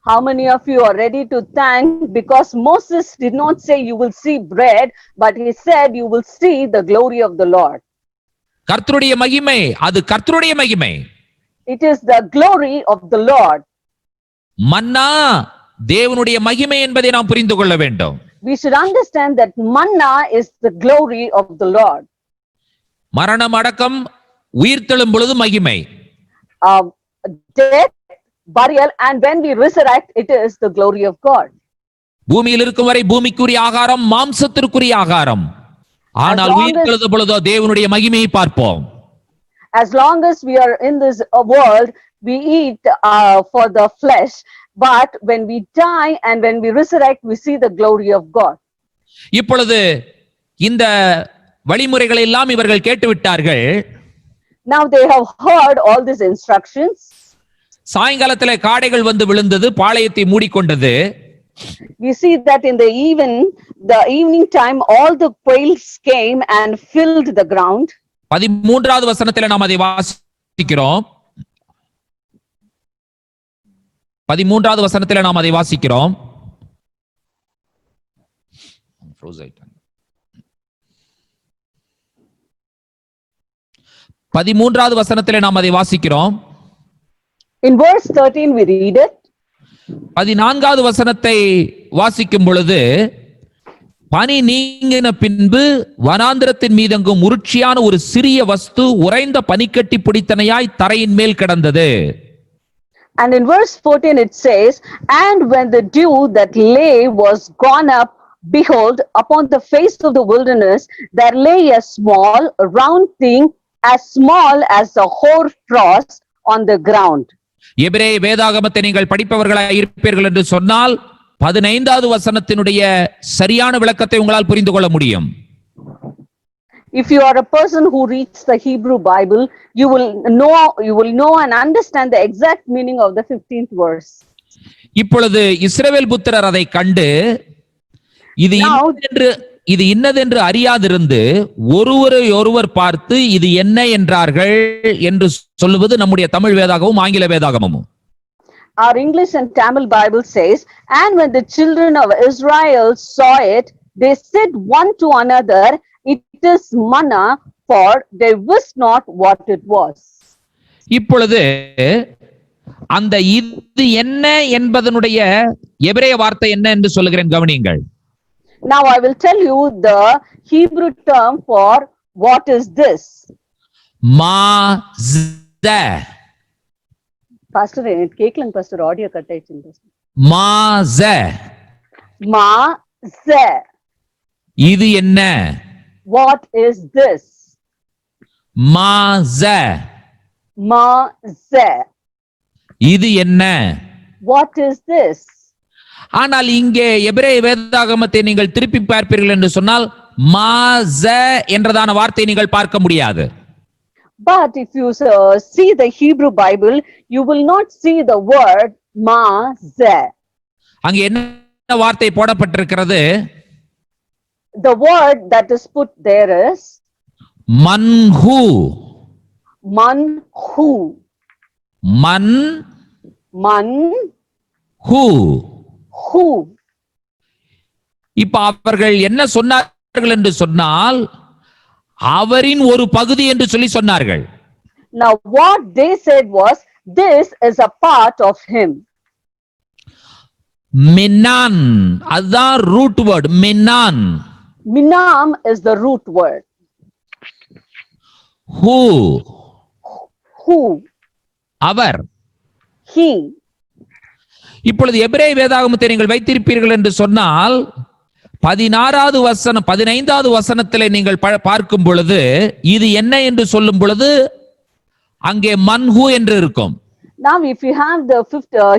How many of you are ready to thank, because Moses did not say you will see bread, but he said you will see the glory of the Lord. கர்த்தருடைய மகிமை, அது கர்த்தருடைய மகிமை. It is the glory of the Lord. மன்னா தேவனுடைய மகிமை என்பதை நாம் புரிந்து கொள்ள வேண்டும். We should understand that manna is the glory of the Lord. மரணம் அடக்கம் உயிர்த்தெழும் பொழுது மகிமை. Death, burial, and when we resurrect, it is the glory of God. பூமியில் இருக்கும் வரை பூமிக்குரிய ஆகாரம் மாம்சத்திற்குரிய ஆகாரம். ஆனால் உயிர்த்தெழுத பொழுதோ தேவனுடைய மகிமையை பார்ப்போம். As long as we are in this world, we eat for the flesh, but when we die and when we resurrect, we see the glory of God. இப்பொழுது இந்த வழிமுறைகளை எல்லாம் இவர்கள் கேட்டுவிட்டார்கள். Now they have heard all these instructions. சாயங்காலத்திலே காடைகள் வந்து விழுந்தது, பாளையத்தை மூடிக்கொண்டது. We see that in the evening time, all the quails came and filled the ground. 13வது வசனத்திலே நாம் அதை வாசிக்கிறோம். 13வது வசனத்திலே நாம் அதை வாசிக்கிறோம். 13வது வசனத்திலே நாம் அதை வாசிக்கிறோம். In verse 13 we read it. 14வது வசனத்தை வாசிக்கும் பொழுது, பனி நீங்கின பின்பு வனாந்திரத்தின் மீதெங்கும் உருட்சியான ஒரு சிறிய வஸ்து உறைந்த பனிக்கட்டி பிடித்தனையாய் தரையின் மேல் கிடந்தது. And in verse 14 it says, and when the dew that lay was gone up, behold, upon the face of the wilderness there lay a small round thing, as small as a hoarfrost on the ground. எபிரேய வேதாகமத்தை நீங்கள் படிப்பவர்களாய் இருப்பீர்கள் என்று சொன்னால் 15வது வசனத்தினுடைய சரியான விளக்கத்தை உங்களால் புரிந்து கொள்ள முடியும். If you are a person who reads the Hebrew Bible, you will know and understand the exact meaning of the 15th verse. இப்பொழுது இஸ்ரவேல் புத்திரர் அதை கண்டு இது இன்னதென்று அறியாதிருந்து ஒருவர் பார்த்து இது என்ன என்றார்கள் என்று சொல்லுவது நம்முடைய தமிழ் வேதாகமும் ஆங்கில வேதாகமும். Our English and Tamil Bible says, and when the children of Israel saw it, they said one to another, it is manna, for they wist not what it was. இப்பொழுது அந்த இது என்ன என்பதனுடைய எபிரேய வார்த்தை என்ன என்று சொல்லுகிறேன், கவனியுங்கள். Now I will tell you the Hebrew term for what is this. Maza. Pastor, it கேக்கலங்க pastor, audio cut ஆயிடுச்சு. Maza. Maza. இது என்ன? What is this? Maza. Maza. இது என்ன? What is this? ஆனால் இங்கே எபிரேய வேதாகமத்தை நீங்கள் திருப்பி பார்ப்பீர்கள் என்று சொன்னால் மாஸ என்றதான வார்த்தையை நீங்கள் பார்க்க முடியாது. But if you see the Hebrew Bible, you will not see the word maza. அங்கே என்ன வார்த்தை போடப்பட்டிருக்கிறது? The word that is put there is மன்ஹு. manhu. Who. Who? இப்ப அவர்கள் என்ன சொன்னார்கள் என்று சொன்னால் அவரின் ஒரு பகுதி என்று சொல்லி சொன்னார்கள். Now what they said was, this is a part of him. மின்னான், அதுதான் ரூட் வேர்ட். மின்னான். Minam is the root word. Who. Who? அவர். He. இப்பொழுது எபிரேய வேதாகமத்தை நீங்கள் வைத்திருப்பீர்கள் என்று சொன்னால் 15வது வசனத்திலே நீங்கள் பார்க்கும் பொழுது இது என்ன என்று சொல்லும் பொழுது அங்கே மன்ஹு என்று இருக்கும். Now if you have the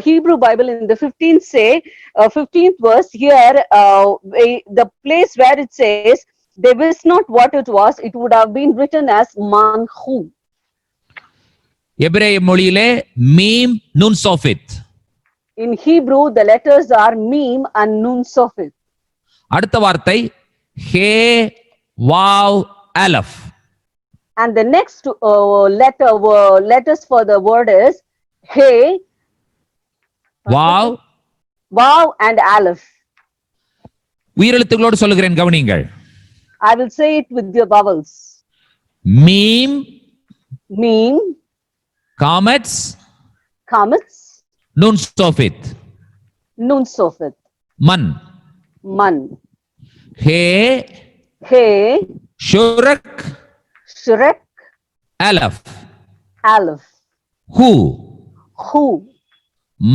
Hebrew Bible in the 15th verse here, the place where it says they wist not what it was, it would have been written as manhu. எபிரேய மொழியிலே mem nun sofit. In Hebrew, the letters are meme and nun sofit. அடுத்த வார்த்தை ஹே Vav, Aleph. And the next letters for the word is He, Vav. Vav and Aleph. உயிரெழுத்துகளோடு சொல்லுகிறேன் கவனிங்கள். I will say it with your vowels. Meme, Meme, comets, comets, Nun Sofit, Nun Sofit, Man, Man, He, He, Shurak, Shrek, Aleph, Aleph, Hu, Hu,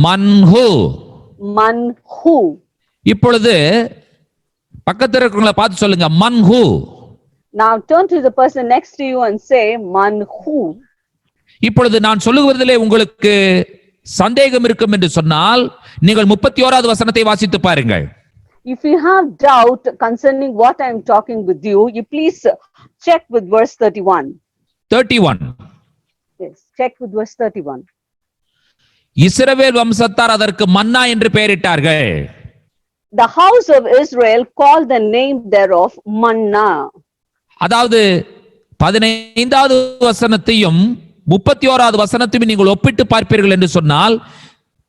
Manhu. Man, Hu. இப்பொழுது பக்கத்துல இருக்கிறவங்கள பார்த்து சொல்லுங்க மன்ஹு. Now turn to the person next to you and say Man, Hu. இப்பொழுது நான் சொல்லுவதிலே உங்களுக்கு சந்தேகம் இருக்கும் என்று சொன்னால் நீங்கள் 31வது வசனத்தை வாசித்து பாருங்கள். If you have doubt concerning what I am talking with you, you please check with verse 31. 31. Yes, check with verse 31. இஸ்ரவேல் வம்சத்தார் அதற்கு மன்னா என்று பெயரிட்டார்கள். The house of Israel called the name thereof manna. அதாவது 15வது வசனத்தையும் 31வது வசனத்தையும் நீங்கள் ஒப்பிட்டு பார்ப்பீர்கள் என்று சொன்னால்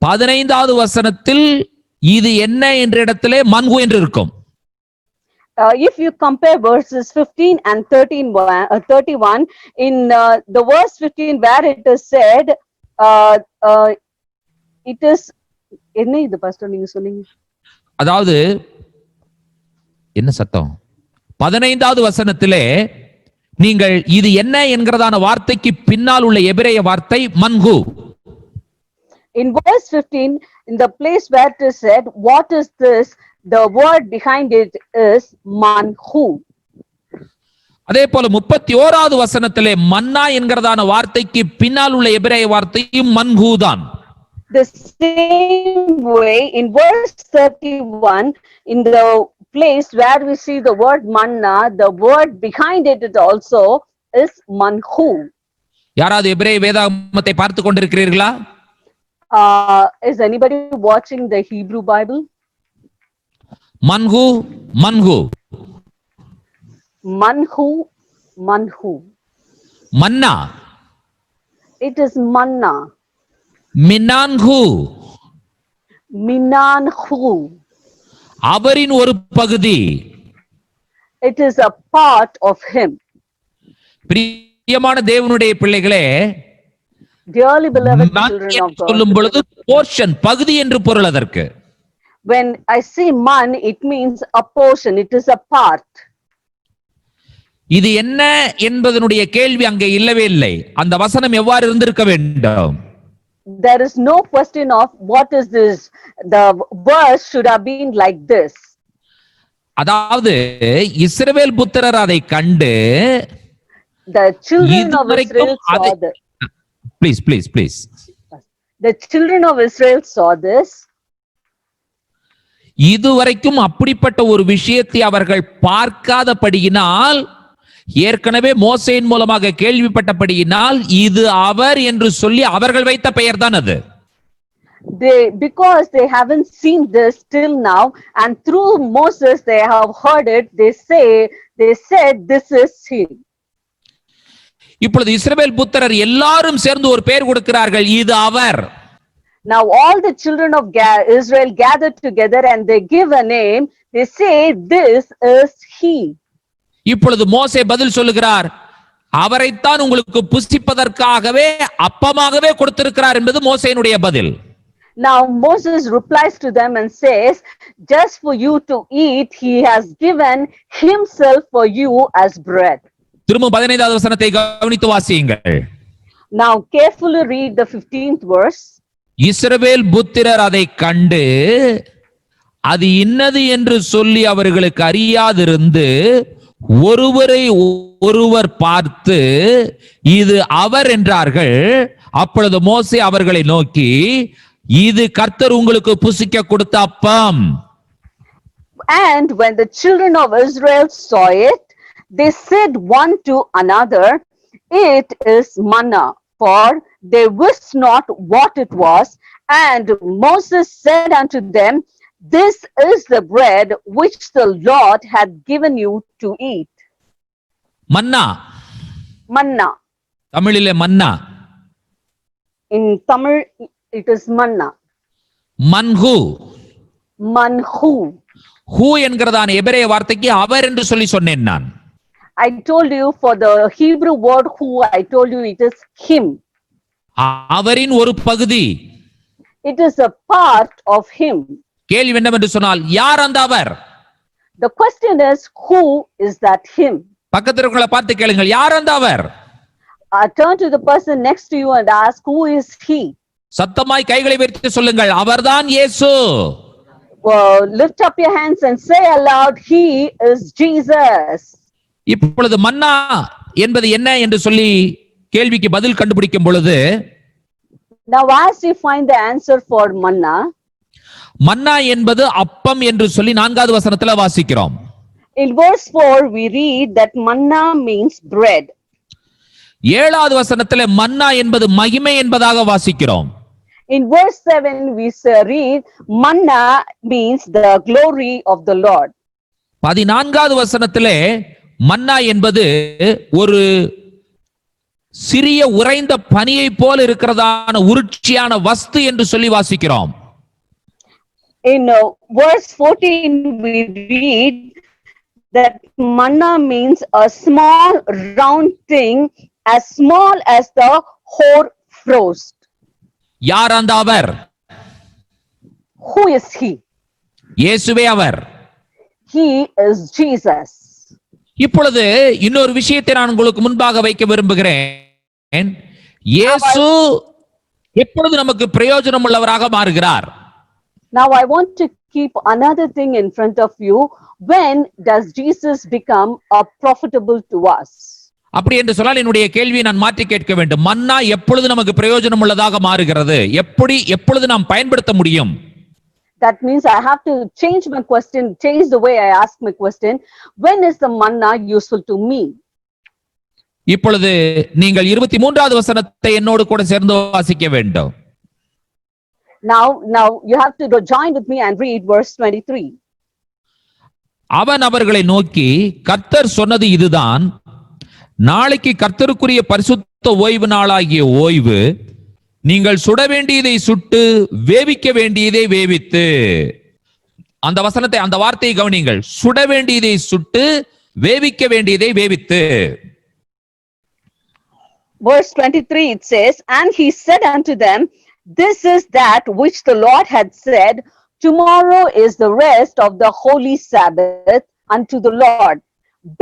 15வது வசனத்தில் இது என்ன என்ற இடத்திலே மன்ஹு என்று இருக்கும். If you compare verses 15 and 31 in the verse 15 where it is said it is என்ன இது pastor நீங்க சொன்னீங்க? அதாவது என்ன சத்தம் 15வது வசனத்திலே நீங்கள் இது என்ன என்கிறதான வார்த்தைக்கு பின்னால் உள்ள எபிரேய வார்த்தை மன்ஹு. In verse 15, in the place where it is said, what is this? The word behind it is manhu. அதே போல 31வது வசனத்திலே மன்னா என்கிறதான வார்த்தைக்கு பின்னால் உள்ள எபிரேய வார்த்தையும் மன்ஹு தான். The same way in verse 31, in the place where we see the word manna, the word behind it also is manhu. யாராவது எபிரேய வேதாகமத்தை பார்த்து கொண்டிருக்கிறீர்களா? Is anybody watching the Hebrew Bible? மன்ஹு, மன்ஹு. Manhu, manhu. Manna. It is manna. மினான்ஹு. Minanhu. அவரின் ஒரு பகுதி. It is a part of him. பிரியமான தேவனுடைய பிள்ளைகளே, Dearly beloved Mann children of என்று சொல்லும் God. பொழுது போர்ஷன் பகுதி என்று பொருள் அதற்கு. When I say man, it means a portion, it is a part. இது என்ன என்பதனுடைய கேள்வி அங்கே இல்லவே இல்லை. அந்த வசனம் எவ்வாறு இருந்திருக்க வேண்டும்? There is no question of what is this. The verse should have been like this. அதாவது இஸ்ரவேல் புத்திரர் அதை கண்டு The children of இதுவரைக்கும் Israel saw this. Please The children of Israel saw this. இதுவரைக்கும் அப்படிப்பட்ட ஒரு விஷயத்தை அவர்கள் பார்க்காதபடியினால், ஏற்கனவே மோசேயின் மூலமாக கேள்விப்பட்டபடியினால் இது அவர் என்று சொல்லி அவர்கள் வைத்த பெயர் தான் அது. Because they haven't seen this till now, and through Moses they have heard it, they said this is he. இப்பொழுது இஸ்ரவேல் புத்திரர் எல்லாரும் சேர்ந்து ஒரு பெயர் கொடுக்கிறார்கள், இது அவர். Now all the children of Israel gathered together and they give a name. They say this is he. இப்பொழுது மோசே பதில் சொல்லுகிறார், அவரைத்தான் உங்களுக்கு புசிப்பதற்காகவே அப்பமாகவே கொடுத்திருக்கிறார் என்பது மோசேயினுடைய பதில். Now Moses replies to them and says, just for you to eat, he has given himself for you as bread. திரும்ப 15வது வசனத்தை கவனித்து வாசியுங்கள். Now carefully read the 15th verse. இஸ்ரவேல் புத்திரர் அதை கண்டு அது இன்னது என்று சொல்லி அவர்களுக்கு அறியாதிருந்து ஒருவரை ஒருவர் பார்த்து இது அவர் என்றார்கள். அப்பொழுது மோசே அவர்களை நோக்கி, இது கர்த்தர் உங்களுக்கு புசிக்க கொடுத்த அப்பம். And when the children of Israel saw it, they said one to another, it is manna, for they wist not what it was. And Moses said unto them, this is the bread which the Lord hath given you to eat. Manna. Manna. தமிழிலே மன்னா. In Tamil, it is manna. மன்ஹு. Manhu. Who என்கிறதான எபிரேய வார்த்தைக்கு அவர் என்று சொல்லி சொன்னேன் நான். I told you for the Hebrew word who, I told you it is him. அவரின் ஒரு பகுதி. It is a part of him. கேள்வி என்னவென்று சொன்னால் யார் அந்த அவர்? The question is, who is that him? பக்கத்தில் இருக்கிறவங்களை பார்த்து கேளுங்கள், யார் அந்த அவர்? Turn to the person next to you and ask, who is he? சத்தமாய் கைகளை உயர்த்தி சொல்லுங்கள், அவர்தான் இயேசு. Lift up your hands and say aloud, he is Jesus. இப்பொழுது மன்னா என்பது என்ன என்று சொல்லி கேள்விக்கு பதில் கண்டுபிடிக்கும் பொழுது, Now as you find the answer for manna, மன்னா என்பது அப்பம் என்று சொல்லி 4வது வசனத்துல வாசிக்கிறோம். in verse 4 we read that manna means bread. 7வது வசனத்துல மன்னா என்பது மகிமை என்பதாக வாசிக்கிறோம். In verse 7 we read manna means the glory of the Lord. 14வது வசனத்திலே மன்னா என்பது ஒரு சிறிய உறைந்த பனியை போல இருக்கிறதான உருட்சியான வஸ்து என்று சொல்லி வாசிக்கிறோம். In verse 14 we read that manna means a small round thing as small as the hoar frost. யார் அந்த அவர்? Who is he? இயேசுவே அவர். He is Jesus. இப்பொழுது இன்னொரு விஷயத்தை நான் உங்களுக்கு முன்பாக வைக்க விரும்புகிறேன். இயேசு எப்பொழுது நமக்கு பிரயோஜனம் உள்ளவராக மாறுகிறார்? Now I want to keep another thing in front of you. When does Jesus become profitable to us? அப்படி என்று சொன்னால் என்னுடைய கேள்வியை நான் மாற்றி கேட்க வேண்டும். மன்னா எப்பொழுது நமக்கு பிரயோஜனம் உள்ளதாக மாறுகிறது? எப்பொழுது நாம் பயன்படுத்த முடியும்? That means I have to change my question, change the way I ask my question. When is the manna useful to me? இப்பொழுது நீங்கள் 23வது வசனத்தை என்னோடு கூட சேர்ந்து வாசிக்க வேண்டும். Now you have to join with me and read verse 23. அவன் அவர்களை நோக்கி, கர்த்தர் சொன்னது இதுதான், நாளைக்கு கர்த்தருக்குரிய பரிசுத்த ஓய்வு நாளாகிய ஓய்வு, நீங்கள் சுட வேண்டியதை சுட்டு வேவிக்க வேண்டியதை வேவித்து. அந்த வசனத்தை, அந்த வார்த்தையை கவனிங்கள். சுட வேண்டியதை சுட்டு வேவிக்க வேண்டியதை வேவித்து. Verse 23 it says, and he said unto them, this is that which the Lord had said, tomorrow is the rest of the holy Sabbath unto the Lord.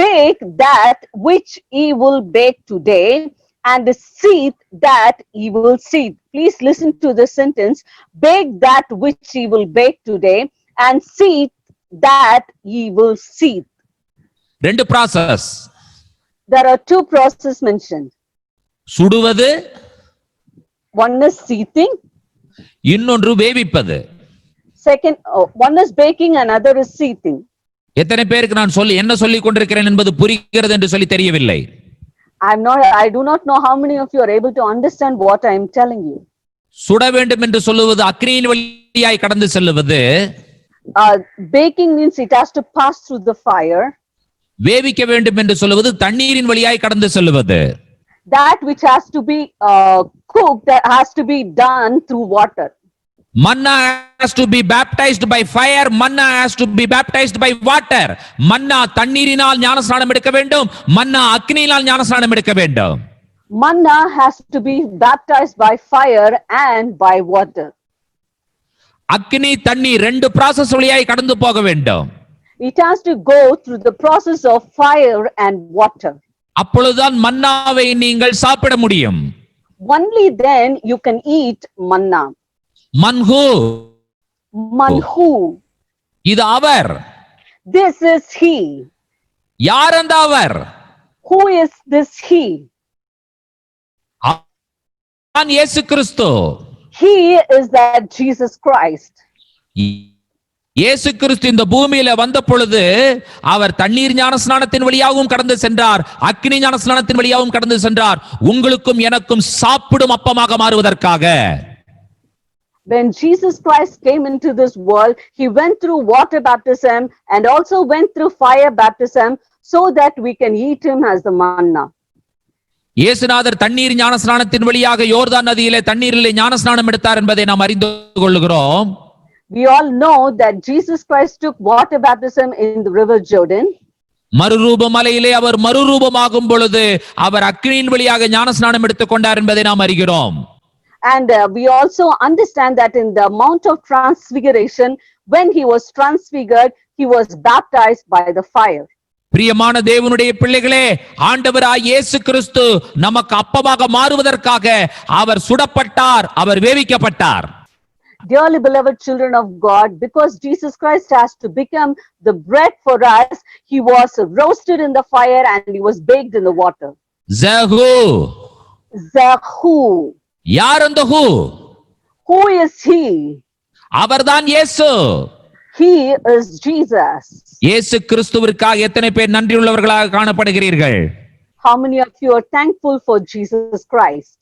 Bake that which ye will bake today, and seethe that ye will seethe. Please listen to this sentence. Bake that which ye will bake today, and seethe that ye will seethe. ரெண்டு process. There are two processes mentioned. சுடுவது, one is seething, இன்னொன்று வேவிப்பது. second one is baking, another is seething. எத்தனை பேருக்கு நான் என்ன சொல்லிக் கொண்டிருக்கிறேன் என்பது புரிகிறது என்று சொல்லி தெரியவில்லை. I do not know how many of you are able to understand what I am telling you. சுட வேண்டும் என்று சொல்லுவது அக்னியின் வழியாய் கடந்து செல்லுவது. Baking means it has to pass through the fire. வேவிக்க வேண்டும் என்று சொல்லுவது தண்ணீரின் வழியாய் கடந்து செல்லுவது. That which has to be cooked, that has to be done through water. Manna has to be baptized by fire, manna has to be baptized by water. Manna தண்ணீரினால் ஞானஸ்நானம் எடுக்க வேண்டும், manna அக்னியினால் ஞானஸ்நானம் எடுக்க வேண்டும். Manna has to be baptized by fire and by water. அக்னி தண்ணீர் ரெண்டு process வழியாய் கடந்து போக வேண்டும். It has to go through the process of fire and water. அப்பொழுதுதான் மன்னாவை நீங்கள் சாப்பிட முடியும். Only then you can eat manna. மன்ஹு. Manhu. இது அவர். This is he. யார் அந்த அவர்? Who is this he? நான் இயேசு கிறிஸ்து. He is that Jesus Christ. இயேசு கிறிஸ்து இந்த பூமியில வந்த பொழுது அவர் தண்ணீர் ஞானஸ்நானத்தின் வழியாகவும் கடந்து சென்றார், அக்னி ஞானஸ்நானத்தின் வழியாகவும் கடந்து சென்றார், உங்களுக்கும் எனக்கும் சாப்பிடும் அப்பமாக மாறுவதற்காக. When Jesus Christ came into this world, he went through water baptism and also went through fire baptism so that we can eat him as the manna. இயேசுநாதர் தண்ணீர் ஞானஸ்நானத்தின் வழியாக யோர்தான் நதியிலே தண்ணீரிலே ஞானஸ்நானம் எடுத்தார் என்பதை நாம் அறிந்து கொள்கிறோம். We all know that Jesus Christ took water baptism in the river Jordan. மறுரூப மலையிலே அவர் மறுரூபமாகும் பொழுது அவர் அக்கினியின் வழியாக ஞானஸ்நானம் எடுத்துக் கொண்டார் என்பதை நாம் அறிகிறோம். And we also understand that in the Mount of Transfiguration, when he was transfigured, he was baptized by the fire. பிரியமான தேவனுடைய பிள்ளைகளே, ஆண்டவராய் இயேசு கிறிஸ்து நமக்கு அப்பமாக மாறுவதற்காக அவர் சுடப்பட்டார், அவர் வேவிக்கப்பட்டார். Dearly beloved children of God, because Jesus Christ has to become the bread for us, he was roasted in the fire and he was baked in the water. Zahu. Zahu. யார் அந்த who? Who is he? அவர்தான் இயேசு. He is Jesus. இயேசு கிறிஸ்துவிற்காக எத்தனை பேர் நன்றியுள்ளவர்களாக காணப்படுகிறீர்கள்? How many of you are thankful for Jesus Christ?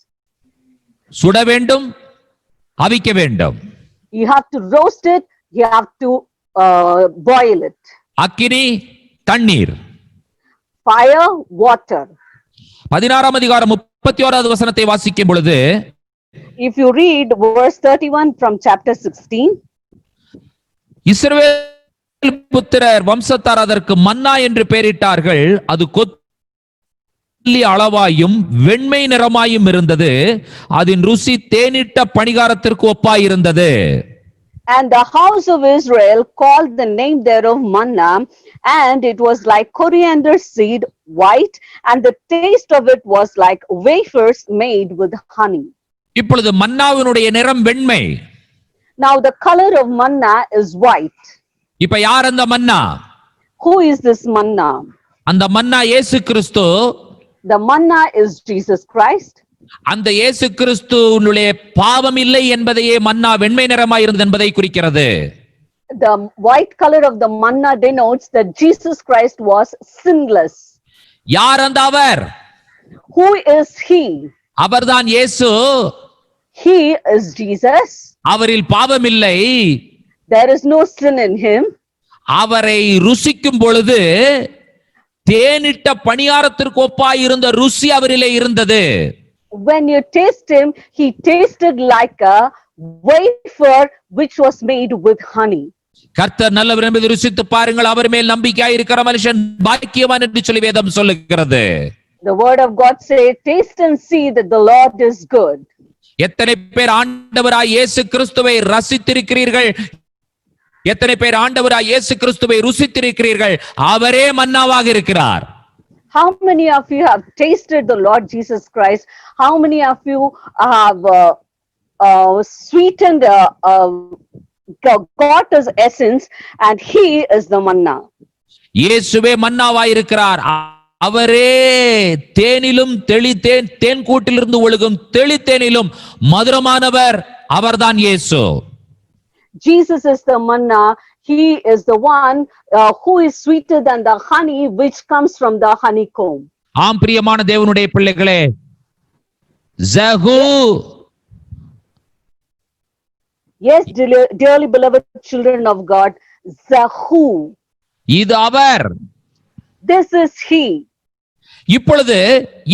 சுட வேண்டும், அவிக்க வேண்டும். You have to roast it, you have to boil it. அக்கினி, தண்ணீர். Fire, water. 16ஆம் அதிகாரம் 31வது வசனத்தை வாசிக்கும் பொழுது, If you read verse 31 from chapter 16, இஸ்ரவேல் புத்திரர் வம்சத்தார் அதற்கு மன்னா என்று பெயரிட்டார்கள். அது கொல்லி அளவாயும் வெண்மை நிறமாயும் இருந்தது. அதன் ருசி தேனிட்ட பணிகாரத்திற்கு ஒப்பாயிருந்தது. and the house of Israel called the name thereof manna, and it was like coriander seed, white, and the taste of it was like wafers made with honey. இப்பொழுது மன்னாவினுடைய நிறம் வெண்மை. Now the color of manna is white. இப்ப யார் அந்த மன்னா? Who is this manna? அந்த மன்னா இயேசு கிறிஸ்து. The manna is Jesus Christ. அந்த இயேசு கிறிஸ்துவினுடைய பாவம் இல்லை என்பதையே மன்னா வெண்மை நிறமாய் இருந்தது என்பதை குறிக்கிறது. The white color of the manna denotes that Jesus Christ was sinless. யார் அந்த அவர்? Who is he? அவர்தான் இயேசு. He is Jesus. அவரில் பாவம் இல்லை. There is no sin in him. அவரை ருசிக்கும் பொழுது தேனிட்ட பணியாரத்திற்கு ஒப்பாய் இருந்த ருசி அவரிலே இருந்தது. When you taste him, he tasted like a wafer which was made with honey. கர்த்தர் நல்லவர் என்பதை ருசித்து பாருங்கள், அவர் மேல் நம்பிக்கையாய் இருக்கிற மனுஷன் பாக்கியவான் என்று சொல்லி வேதம் சொல்லுகிறது. The word of God says, taste and see that the Lord is good. எத்தனை பேர் ஆண்டவராய் இயேசு கிறிஸ்துவை ரசித்திருக்கிறீர்கள்? எத்தனை பேர் ஆண்டவராய் இயேசு கிறிஸ்துவை ருசித்திருக்கிறீர்கள்? அவரே மன்னாவாக இருக்கிறார். How many of you have tasted the Lord Jesus Christ? How many of you have sweetened got his essence, and he is the manna? இயேசுவே மன்னாவாய் இருக்கிறார். அவரே தேனிலும் தெளித்தேன், தேன் கூட்டிலிருந்து ஒழுகும் தெளித்தேனிலும் மதுரமானவர். அவர்தான் இயேசு. Jesus is the manna. He is the one who is sweeter than the honey which comes from the honeycomb. ஆம் பிரியமான தேவனுடைய பிள்ளைகளே, ஜஹூ. Yes, dearly beloved children of God, Zahu. இது அவர். This is he. இப்பொழுது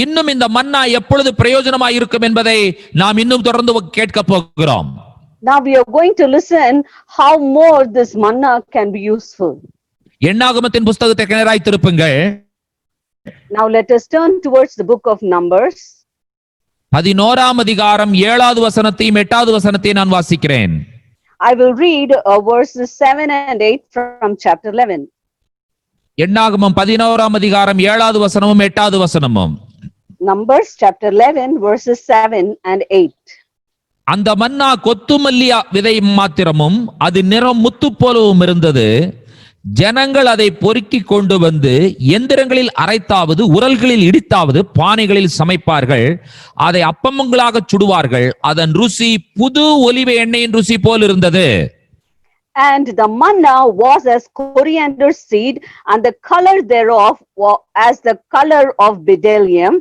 இன்னும் இந்த மன்னா எப்பொழுது பிரயோஜனமாய் இருக்கும் என்பதை நாம் இன்னும் தொடர்ந்து கேட்க போகிறோம். Now we are going to listen how more this manna can be useful. எண்ணாகமத்தின் புஸ்தகத்தை நேராய் திருப்புங்கள். Now let us turn towards the book of Numbers. 11ஆம் அதிகாரம் 7வது வசனத்தையும் 8வது வசனத்தையும் நான் வாசிக்கிறேன். I will read verses 7 and 8 from chapter 11. எண்ணாகமம் 11ஆம் அதிகாரம் 7வது வசனமும் 8வது வசனமும். Numbers chapter 11 verses 7 and 8. அந்த மன்னா கொத்துமல்லி விதை மாத்திரமும் அது நிறம் முத்து போலவும் இருந்தது. ஜனங்கள் அதை பொறுக்கி கொண்டு வந்து எந்திரங்களில் அரைத்தாவது, உரல்களில் இடித்தாவது, பானைகளில் சமைப்பார்கள். அதை அப்பமங்களாக சுடுவார்கள். அதன் ருசி புது ஒலிவ எண்ணெயின் ருசி போல் இருந்தது. And the manna was as coriander seed, and the color thereof was as the color of bdellium.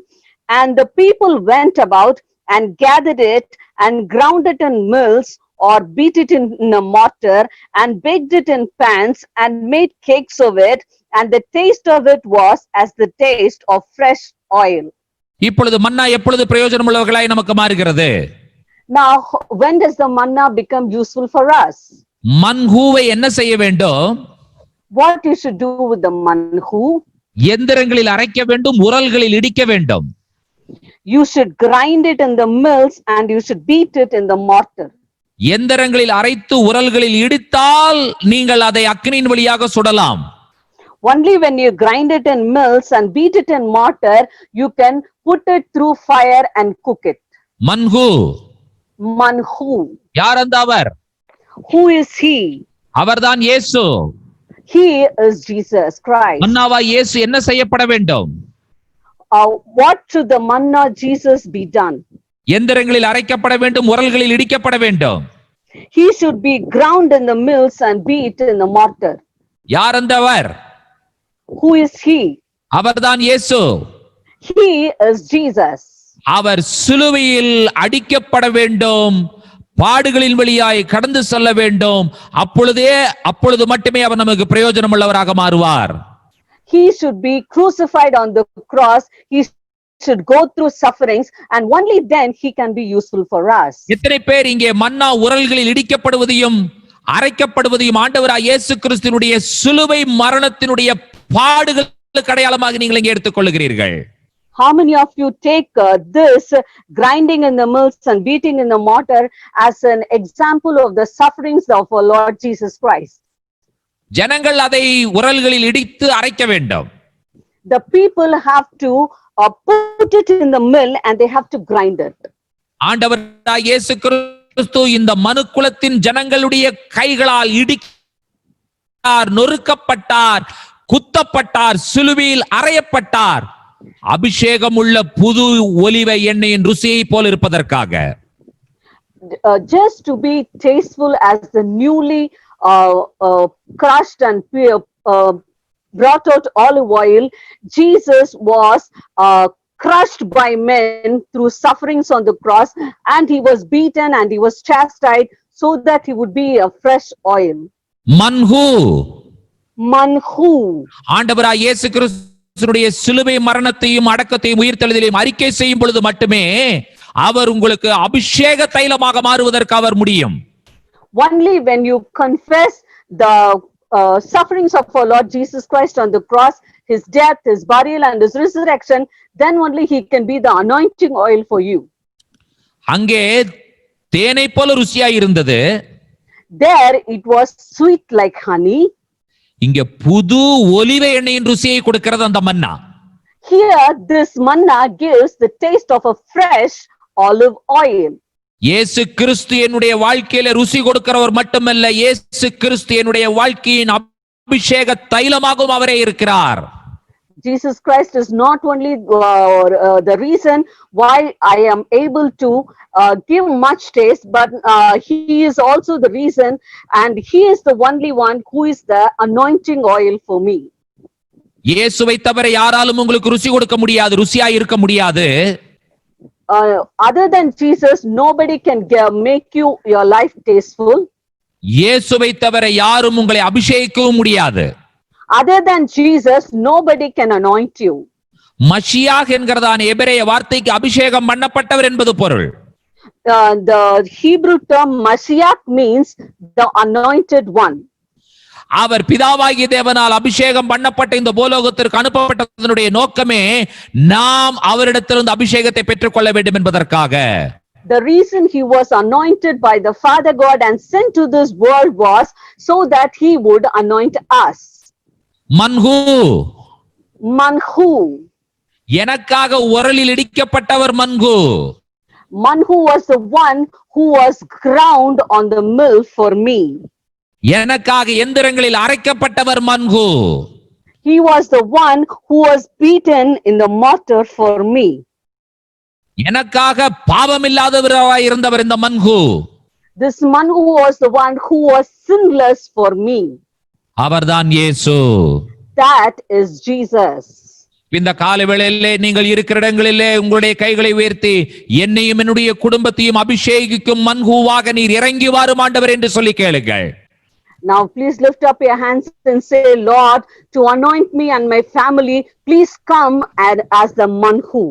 And the people went about and gathered it and ground it in mills or beat it in a mortar and baked it in pans and made cakes of it, and the taste of it was as the taste of fresh oil. இப்பொழுது மன்னா எப்பொழுது பிரயோஜனம் உள்ளவர்களாய் நமக்கு மாறுகிறது? Now, when does the manna become useful for us? மன்ஹூவை என்ன செய்ய வேண்டும்? What you should do with the manhu? எந்திரங்களில் அரைக்க வேண்டும், உரல்களில் இடிக்க வேண்டும். You should grind it in the mills and you should beat it in the mortar. எந்திரங்களில் அரைத்து உரல்களில் இடித்தால் நீங்கள் அதை அக்கினியின் வழியாக சுடலாம். Only when you grind it in mills and beat it in mortar, you can put it through fire and cook it. மன்ஹூ Manhu. யார் அந்த அவர்? Who is he? அவர்தான் இயேசு. He is Jesus Christ. மன்னாவா இயேசு என்ன செய்யப்பட வேண்டும்? What should the manna Jesus be done? எந்திரங்களில் அரைக்கப்பட வேண்டும், உரல்களில் இடிக்கப்பட வேண்டும். He should be ground in the mills and beat in the mortar. யார் அந்த அவர்? Who is he? அவர்தான் இயேசு. He is Jesus. அவர் சிலுவையில் அடிக்கப்பட வேண்டும், பாடுகளின் வழியாய் கடந்து செல்ல வேண்டும். அப்பொழுது மட்டுமே அவர் நமக்கு பிரயோஜனம் உள்ளவராக மாறுவார். He should be crucified on the cross. He should go through sufferings, and only then he can be useful for us. எத்தனை பேர் இங்கே மன்னா உரல்களில் இடிக்கப்படுவதையும் அரைக்கப்படுவதையும் ஆண்டவராய் இயேசு கிறிஸ்துவினுடைய சிலுவை மரணத்தினுடைய பாடுகளுக்கு அடையாளமாக நீங்கள் இங்கே எடுத்துக்கொள்கிறீர்கள்? How many of you take this grinding in the mills and beating in the mortar as an example of the sufferings of our Lord Jesus Christ? ஜனங்கள் அதை உரல்களில் இடித்து அரைக்க வேண்டும். The people have to put it in the mill and they have to grind it. ஆண்டவராய் இயேசு கிறிஸ்து இந்த மனுக்குலத்தின் ஜனங்களுடைய கைகளால் இடிக்கப்பட்டார், நொறுக்கப்பட்டார், குத்தப்பட்டார், சிலுவையில் அறையப்பட்டார். அபிஷேகம் உள்ள புது ஒலிவ எண்ணெயின் ருசியை போல இருப்பதற்காக. Just to be tasteful as the newly crushed and brought out olive oil, Jesus was crushed by men through sufferings on the cross, and he was beaten and he was chastised so that he would be a fresh oil. மன்ஹூ Manhu. ஆண்டவராய் இயேசு கிறிஸ்துவினுடைய சிலுவை மரணத்தையும் அடக்கத்தையும் உயிர்த்தெழுதலையும் அறிக்கை செய்யும் பொழுது மட்டுமே அவர் உங்களுக்கு அபிஷேக தைலமாக மாறுவதற்கு அவர் முடியும். Only when you confess the sufferings of our Lord Jesus Christ on the cross, his death, his burial, and his resurrection, then only he can be the anointing oil for you. அங்கே தேனை போல ருசியாய் இருந்தது. There it was sweet like honey. இங்க புது ஒலிவ எண்ணெயின் ருசியை கொடுக்கிறது அந்த மன்னா. Here this manna gives the taste of a fresh olive oil. இயேசு கிறிஸ்து என்னுடைய வாழ்க்கையில ருசி கொடுக்கிறவர் மட்டுமல்ல, இயேசு கிறிஸ்து என்னுடைய வாழ்க்கையின் அபிஷேக தைலமாகவும் அவரே இருக்கிறார். Jesus Christ is not only the reason why I am able to give much taste, but he is also the reason, and he is the only one who is the anointing oil for me. இயேசுவை தவிர யாராலும் உங்களுக்கு ருசி கொடுக்க முடியாது, ருசியாய் இருக்க முடியாது. Other than Jesus, nobody can make your life tasteful. இயேசுவை தவிர யாரும் உங்களை அபிஷேகிக்கவும் முடியாது. Other than Jesus, nobody can anoint you. மஷியாக் என்கிறதான எபிரேய வார்த்தைக்கு அபிஷேகம் பண்ணப்பட்டவர் என்பது பொருள். The Hebrew term Mashiach means the anointed one. அவர் பிதாவாகிய தேவனால் அபிஷேகம் பண்ணப்பட்ட இந்த பூலோகத்திற்கு அனுப்பப்பட்டதனுடைய நோக்கமே நாம் அவரிடத்திலிருந்து அபிஷேகத்தை பெற்றுக்கொள்ள வேண்டும் என்பதற்காக. The reason he was anointed by the Father God and sent to this world was so that he would anoint us. மன்ஹூ Manhu. எனக்காக உரலில் இடிக்கப்பட்டவர் மன்ஹூ. Manhu was the one who was ground on the mill for me. எனக்காக எந்திரங்களில் அரைக்கப்பட்டவர் மன்ஹூ. He was the one who was beaten in the mortar for me. எனக்காக பாவமில்லாதவராய் இருந்தவர் இந்த மன்ஹூ. This Manhu was the one who was sinless for me. அவர்தான் இயேசு. That is Jesus. இந்த காலை வேளையிலே நீங்கள் இருக்கிற இடங்களிலே உங்களுடைய கைகளை உயர்த்தி என்னையும் என்னுடைய குடும்பத்தையும் அபிஷேகிக்கும் மன்ஹூவாக நீர் இறங்கி வாரும் ஆண்டவர் என்று சொல்லி கேளுங்கள். Now please lift up your hands and say, Lord, to anoint me and my family, please come and as the manhu.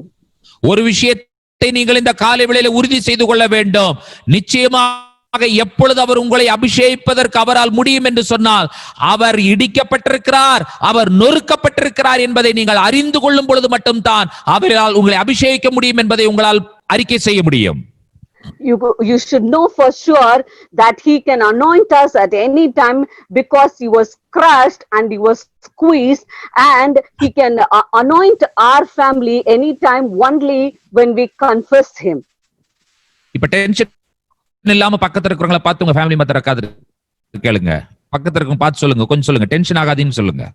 ஒரு விஷயத்தை நீங்கள் இந்த காலை வேளையிலே உறுதி செய்து கொள்ள வேண்டும். நிச்சயமாக எப்பொழுது அவர் உங்களை அபிஷேகிப்பதற்கு அவரால் முடியும் என்று சொன்னால், அவர் இடிக்கப்பட்டிருக்கிறார், அவர் நொறுக்கப்பட்டிருக்கிறார் என்பதை நீங்கள் அறிந்து கொள்ளும் பொழுது மட்டும்தான் அவரால் உங்களை அபிஷேகிக்க முடியும் என்பதை உங்களால் அறிக்கை செய்ய முடியும். You should know for sure that he can anoint us at any time because he was crushed and he was squeezed, and he can anoint our family anytime only when we confess him. இப்ப tension இல்லாம பக்கத்துல இருக்கிறவங்கள பார்த்து உங்க family மத்த இருக்காது கேளுங்க. பக்கத்துல இருக்கவங்க பார்த்து சொல்லுங்க, கொஞ்சம் சொல்லுங்க, டென்ஷன் ஆகாதீன்னு சொல்லுங்க.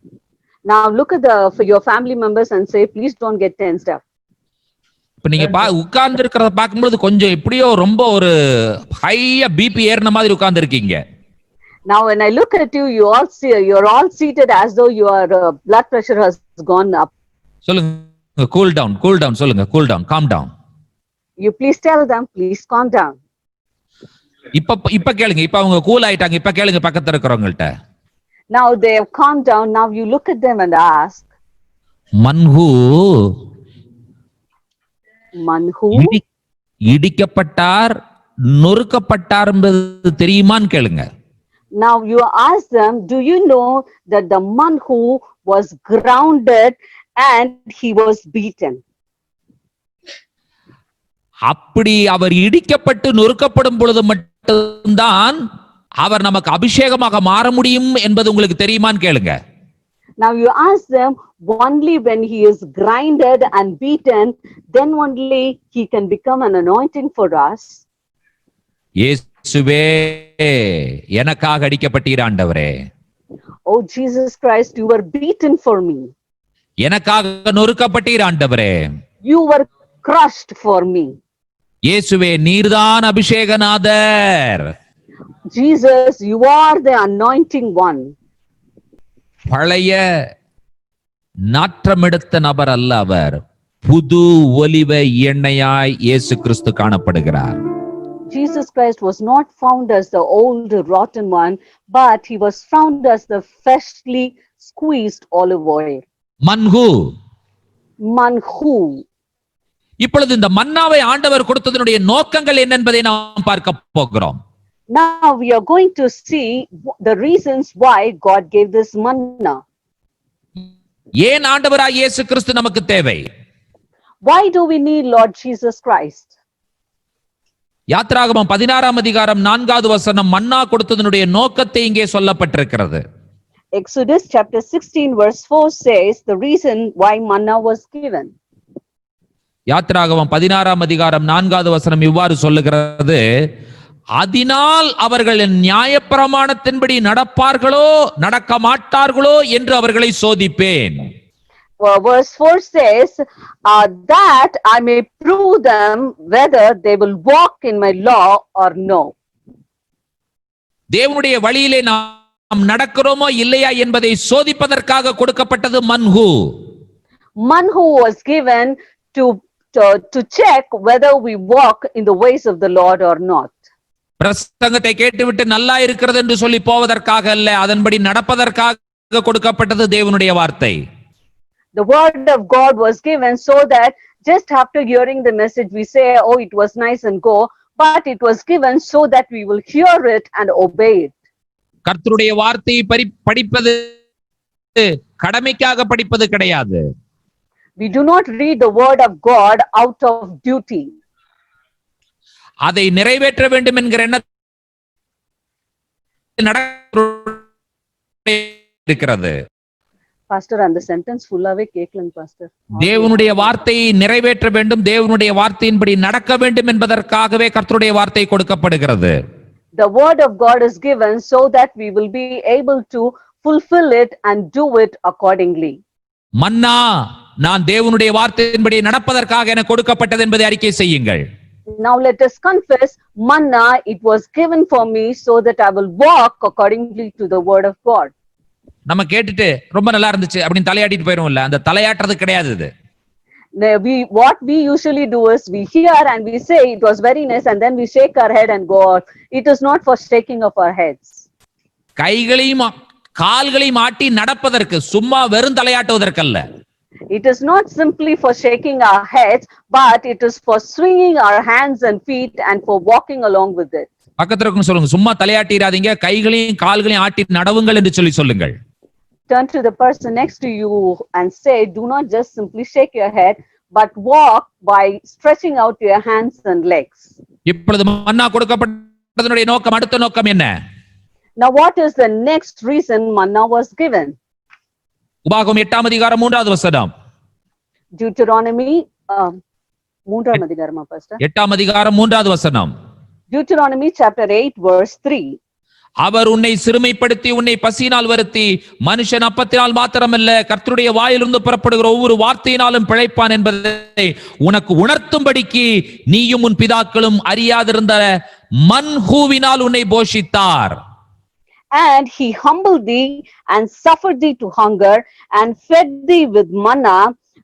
Now look at for your family members and say, please don't get tensed up. இப்ப நீங்க உட்கார்ந்து இருக்கிறத பார்க்கும்போது கொஞ்சம் எப்படியோ ரொம்ப ஒரு ஹையா பிபி ஏறின மாதிரி உட்கார்ந்து இருக்கீங்க. Now when I look at you, you're all seated as though your blood pressure has gone up. சொல்லுங்க, கூல் டவுன் சொல்லுங்க, cool down, calm down. You please tell them, please calm down. இப்ப கேளுங்க, இப்ப அவங்க கூல் ஆயிட்டாங்க. இப்ப கேளுங்க பக்கத்துல இருக்கிறவங்கள்ட்ட. Now they have calmed down. Now you look at them and ask, மன்ஹூ இடிக்கப்பட்டார், நொறுக்கப்பட்டார் என்பது தெரியுமான்னு கேளுங்க. Now you ask them, do you know that the manhu was grounded and he was beaten? அப்படி அவர் இடிக்கப்பட்டு நொறுக்கப்படும் பொழுது மட்டும்தான் அவர் நமக்கு அபிஷேகமாக மாற முடியும் என்பது உங்களுக்கு தெரியுமான்னு கேளுங்க. Now you ask them, only when he is grinded and beaten, then only he can become an anointing for us. இயேசுவே எனக்காக அடிக்கப்பட்டீர் ஆண்டவரே. Oh Jesus Christ, you were beaten for me. எனக்காக நொறுக்கப்பட்டீர் ஆண்டவரே. You were crushed for me. இயேசுவே நீர்தான் அபிஷேகநாதர். Jesus, you are the anointing one. பழைய நாற்றமெடுத்த நபர் அல்ல அவர், புது ஒலிவ எண்ணெயாய் இயேசு கிறிஸ்து காணப்படுகிறார். Jesus Christ was not found as the old rotten one, but he was found as the freshly squeezed olive oil. மன்ஹூ. இப்பொழுது இந்த மன்னாவை ஆண்டவர் கொடுத்ததனுடைய நோக்கங்கள் என்ன என்பதை நாம் பார்க்க போகிறோம். Now we are going to see the reasons why God gave this manna. ஏன் ஆண்டவராகிய இயேசு கிறிஸ்து நமக்கு தேவை? Why do we need Lord Jesus Christ? யாத்திராகமம் 16ஆம் அதிகாரம் 4வது வசனம் மன்னா கொடுத்ததனுடைய நோக்கத்தை இங்கே சொல்லப்பட்டிருக்கிறது. Exodus chapter 16 verse 4 says the reason why manna was given. யாத்திராகமம் 16ஆம் அதிகாரம் 4வது வசனம் இவ்வாறு சொல்லுகிறது, அதனால் அவர்கள் நியாயப்பிரமாணத்தின்படி நடப்பார்களோ நடக்க மாட்டார்களோ என்று அவர்களை சோதிப்பேன். Verse 4 says that I may prove them whether they will walk in my law or no. தேவனுடைய வழியிலே நாம் நடக்கிறோமோ இல்லையா என்பதை சோதிப்பதற்காக கொடுக்கப்பட்டது மன்ஹூ. Manhu was given to check whether we walk in the ways of the Lord or not. பிரசங்கத்தை கேட்டுவிட்டு நல்லா இருக்கிறது என்று சொல்லி போவதற்காக அல்ல, அதன்படி நடப்பதற்காக கொடுக்கப்பட்டது தேவனுடைய வார்த்தை. The word of God was given so that just after hearing the message we say, oh, it was nice and go, but it was given so that we will hear it and obey it. கர்த்தருடைய வார்த்தையை படிப்பது கடமைக்காக படிப்பது கிடையாது. We do not read the word of God out of duty. அதை நிறைவேற்ற வேண்டும் என்கிற எண்ணம் இருக்கிறது. Pastor, அந்த சென்டென்ஸ் ஃபுல்லாவே கேட்கலங்க பாஸ்டர். தேவனுடைய வார்த்தையை நிறைவேற்ற வேண்டும், தேவனுடைய வார்த்தையின்படி நடக்க வேண்டும் என்பதற்காகவே கர்த்தருடைய வார்த்தை கொடுக்கப்படுகிறது. The word of God is given so that we will be able to fulfill it and do it accordingly. மன்னா நான் தேவனுடைய வார்த்தையின்படி நடப்பதற்காக எனக்கு கொடுக்கப்பட்டது என்பதை அறிக்கை செய்யுங்கள். Now let us confess, manna, it was given for me so that I will walk accordingly to the word of God. நம்ம கேட்டுட்டு ரொம்ப நல்லா இருந்துச்சு அப்படின்னு தலையாட்டிட்டு போயிடுவோம்ல, அந்த தலையாட்டுறது கிடையாது இது. What we usually do is we hear and we say it was very nice and then we shake our head and go out. It is not for shaking of our heads. கைகளையும் கால்களையும் ஆட்டி நடப்பதற்கு, சும்மா வெறும் தலையாட்டுவதற்கல்ல. It is not simply for shaking our heads, but it is for swinging our hands and feet and for walking along with it. பக்கத்துல இருக்குன்னு சொல்லுங்க, சும்மா தலையாட்டிராதீங்க, கைகளையும் கால்களையும் ஆட்டி நடவுங்கள் என்று சொல்லுங்கள். Turn to the person next to you and say, do not just simply shake your head, but walk by stretching out your hands and legs. இப்பொழுது மன்னா கொடுக்கப்பட்டதனுடைய நோக்கம், அடுத்த நோக்கம் என்ன? Now what is the next reason manna was given? உபாகமம் 8ஆம் அதிகாரம் 3வது வசனம். Deuteronomy 3ஆம் அதிகாரமா pastor? 8ஆம் அதிகாரம் 3வது வசனம். Deuteronomy chapter 8 verse 3. அவர் உன்னை சிறுமைப்படுத்தி உன்னை பசியினால் வருத்தி, மனுஷன் அப்பத்தினால் மாத்திரமல்ல கர்த்தருடைய வாயிலிருந்து புறப்படுகிற ஒவ்வொரு வார்த்தையினாலும் பிழைப்பான் என்பதை உனக்கு உணர்த்தும்படிக்கு நீயும் உன் பிதாக்களும் அறியாதிருந்த மன்ஹூவினால் உன்னை போஷித்தார். And he humbled thee and suffered thee to hunger and fed thee with manna,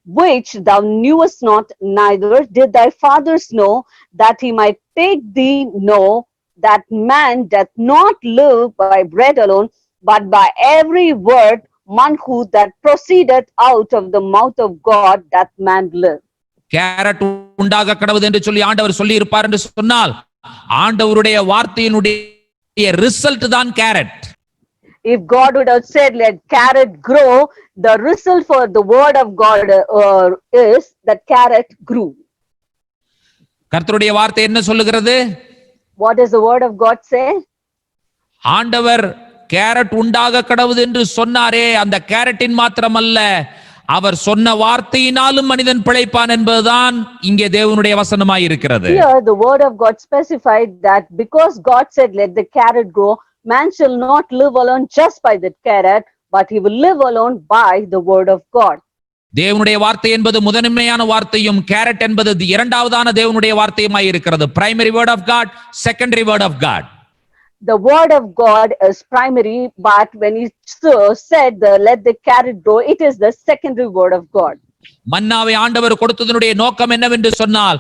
which thou knewest not, neither did thy fathers know, that he might take thee know that man doth not live by bread alone, but by every word, manhu, that proceedeth out of the mouth of God, that man live. Carrot உண்டாக கடவுது என்று சொல்லி ஆண்டவர் சொல்லி இருப்பார் என்று சொன்னால், ஆண்டவருடைய வார்த்தையினுடைய ரிசல்ட் தான் carrot. If God would have said, let carrot grow, the result for the word of God is that carrot grew. கர்த்தருடைய வார்த்தை என்ன சொல்லுகிறது? What does the word of God say? ஆண்டவர் கேரட் உண்டாக கடவுது என்று சொன்னாரே, அந்த கேரட்டின் மாத்திரமல்ல, அவர் சொன்ன வார்த்தையினாலும் மனிதன் பிழைப்பான் என்பதுதான் இங்கே தேவனுடைய வசனமாய் இருக்கிறது. Here the word of God specified that because God said let the carrot grow, man shall not live alone just by that carrot, but he will live alone by the word of God. தேவனுடைய வார்த்தை என்பது முதன்மையான வார்த்தையும், carrot என்பது இரண்டாவதான தேவனுடைய வார்த்தையுமாய் இருக்கிறது. Primary word of God, secondary word of God. The word of God is primary, but when he said let the carrot grow, it is the secondary word of God. மன்னாவை ஆண்டவர் கொடுத்ததனுடைய நோக்கம் என்னவென்று சொன்னால்,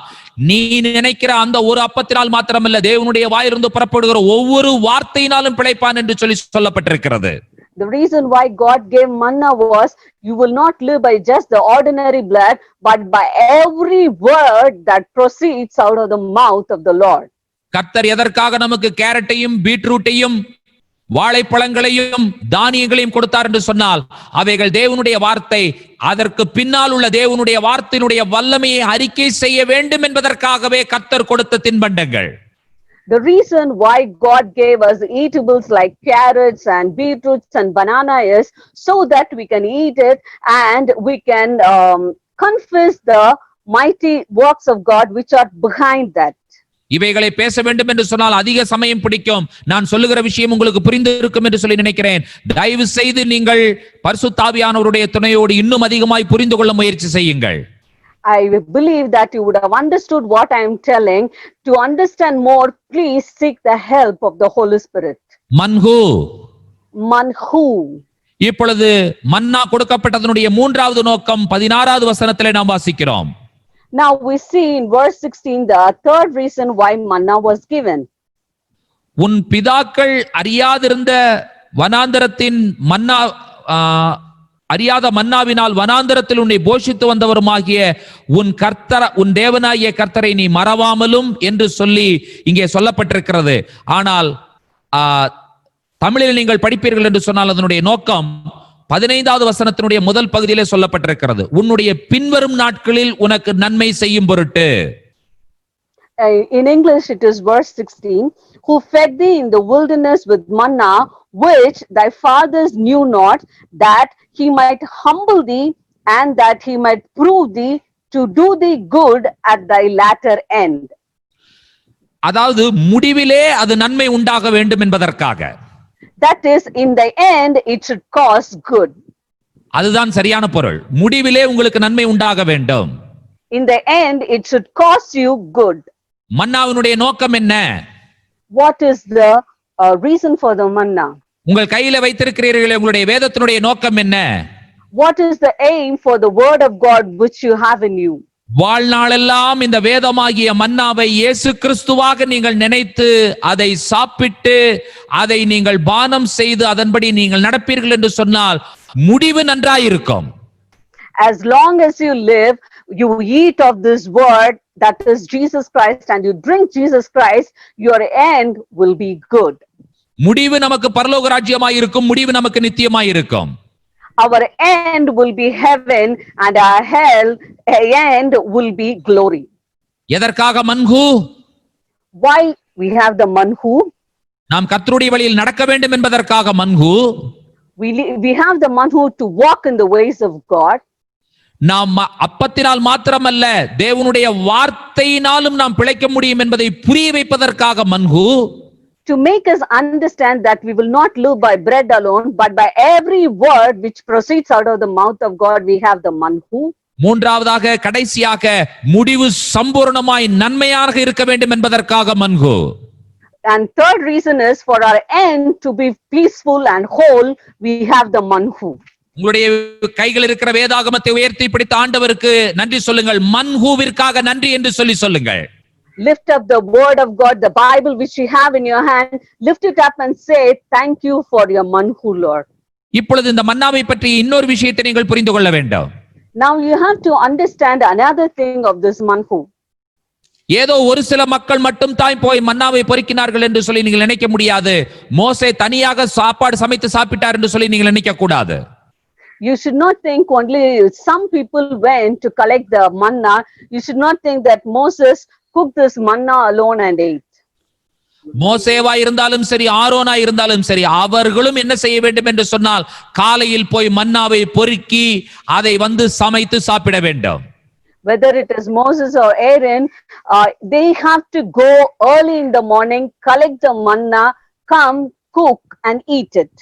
நீ நினைக்கிற அந்த ஒரு அப்பத்தினால் மாத்திரமல்ல, தேவனுடைய வாயிலிருந்து புறப்படுகிற ஒவ்வொரு வார்த்தையினாலும் பிழைப்பான் என்று சொல்லப்பட்டிருக்கிறது. The reason why God gave manna was, you will not live by just the ordinary bread, but by every word that proceeds out of the mouth of the Lord. கர்த்தர் எதற்காக நமக்கு கேரட்டையும் பீட்ரூட்டையும் வாழைப்பழங்களையும் தானியங்களையும் கொடுத்தார் என்று சொன்னால், அவைகள் தேவனுடைய வார்த்தை, அதற்கு பின்னால் உள்ள தேவனுடைய வார்த்தையினுடைய வல்லமையை அறிக்கை செய்ய வேண்டும் என்பதற்காகவே கர்த்தர் கொடுத்த தின்பண்டங்கள். The reason why God gave us eatables like carrots and beetroots and banana is so that we can eat it and we can confess the mighty works of God which are behind that. இவைகளை பேச வேண்டும் என்று சொன்னால் அதிக சமயம் பிடிக்கும். நான் சொல்லுகிற விஷயம் உங்களுக்கு புரிந்து இருக்கும் என்று சொல்லி நினைக்கிறேன். தயவு செய்து நீங்கள் பரிசுத்த ஆவியானவருடைய துணையோடு இன்னும் அதிகமாய் புரிந்து கொள்ள முயற்சி செய்யுங்கள். I believe that you would have understood what I am telling. To understand more, please seek the help of the Holy Spirit. மன்ஹூ. Manhu. இப்பொழுது மன்னா கொடுக்கப்பட்டதனுடைய மூன்றாவது நோக்கம் 16வது வசனத்திலே நாம் வாசிக்கிறோம். Now we see in verse 16 the third reason why manna was given. உன் பிதாக்கள் அறியாதிருந்த வனாந்தரத்தின் மன்னா, அறியாத மன்னாவினால் வனாந்தரத்தில் உன்னை போஷித்து வந்தவருமாகிய உன் தேவனாகிய கர்த்தரை நீ மறவாமலும் என்று சொல்லி இங்கே சொல்லப்பட்டிருக்கிறது. ஆனால் தமிழில் நீங்கள் படிப்பீர்கள் என்று சொன்னால் அதனுடைய நோக்கம் 15வது வசனத்தினுடைய முதல் பகுதியிலே சொல்லப்பட்டிருக்கிறது, உன்னுடைய பின்வரும் நாட்களில் உனக்கு நன்மை செய்யும் பொருட்டு. In English it is verse 16, who fed thee in the wilderness with manna, which thy fathers knew not, that he might humble thee and that he might prove thee to do thee good at thy latter end. அதாவது முடிவிலே அது நன்மை உண்டாக வேண்டும் என்பதற்காக. That is, in the end it should cause good. அதுதான் சரியான பொருள். முடிவிலே உங்களுக்கு நன்மை உண்டாக வேண்டும். In the end it should cause you good. மன்னாவினுடைய நோக்கம் என்ன? What is the reason for the manna? உங்கள் கையில வைத்திருக்கிறீர்களே உங்களுடைய வேதத்தினுடைய நோக்கம் என்ன? What is the aim for the word of God which you have in you? வாழ்நாளெல்லாம் இந்த வேதமாகிய மன்னாவை இயேசு கிறிஸ்துவாக நீங்கள் நினைத்து அதை சாப்பிட்டு அதை நீங்கள் பானம் செய்து அதன்படி நீங்கள் நடப்பீர்கள் என்று சொன்னால் முடிவு நன்றாயிருக்கும். As long as you live, you eat of this word, that is Jesus Christ, and you drink Jesus Christ, your end will be good. முடிவு நமக்கு பரலோக ராஜ்யமாய் இருக்கும், முடிவு நமக்கு நித்தியமாய் இருக்கும். Our end will be heaven and our end will be glory. எதற்காக மன்ஹு? Why we have the manhu? நாம் கர்த்தருடைய வழியில் நடக்க வேண்டும் என்பதற்காக மன்ஹு. We have the manhu to walk in the ways of God. நாம் அப்பத்தினால் மாத்திரமல்ல தேவனுடைய வார்த்தையினாலும் நாம் பிழைக்க முடியும் என்பதை புரிய வைப்பதற்காக மன்ஹு. To make us understand that we will not live by bread alone, but by every word which proceeds out of the mouth of God, we have the manhu. மூன்றாவதாக கடைசியாக முடிவு சம்பூர்ணமாய் நன்மையாக இருக்க வேண்டும் என்பதற்காக மன்ஹு. And third reason is for our end to be peaceful and whole, we have the manhu. உங்களுடைய கைகள் இருக்கிற வேதாகமத்தை உயர்த்தி பிடித்த ஆண்டவருக்கு நன்றி சொல்லுங்கள். மன்ஹுவிற்காக நன்றி என்று சொல்லுங்கள். Lift up the word of God, the Bible which you have in your hand, lift it up and say, thank you for your manhu, Lord. இப்பொழுது இந்த மன்னாவை பற்றி இன்னொரு விஷயத்தை நீங்கள் புரிந்து கொள்ள வேண்டும். Now you have to understand another thing of this manhu. ஏதோ ஒரு சில மக்கள் மட்டும் தான் போய் மன்னாவை பொறுக்கினார்கள் என்று சொல்லி நீங்கள் நினைக்க முடியாது. மோசே தனியாக சாப்பாடு சமைத்து சாப்பிட்டார் என்று சொல்லி நீங்கள் நினைக்க கூடாது. You should not think only some people went to collect the manna. You should not think that Moses cooked this manna alone and ate. மோசேவா இருந்தாலும் சரி, ஆரோனா இருந்தாலும் சரி, அவர்களும் என்ன செய்ய வேண்டும் என்று சொன்னால் காலையில் போய் மன்னாவை பொறுக்கி அதை வந்து சமைத்து சாப்பிட வேண்டும். Whether it is Moses or Aaron, they have to go early in the morning, collect the manna, come, cook and eat it.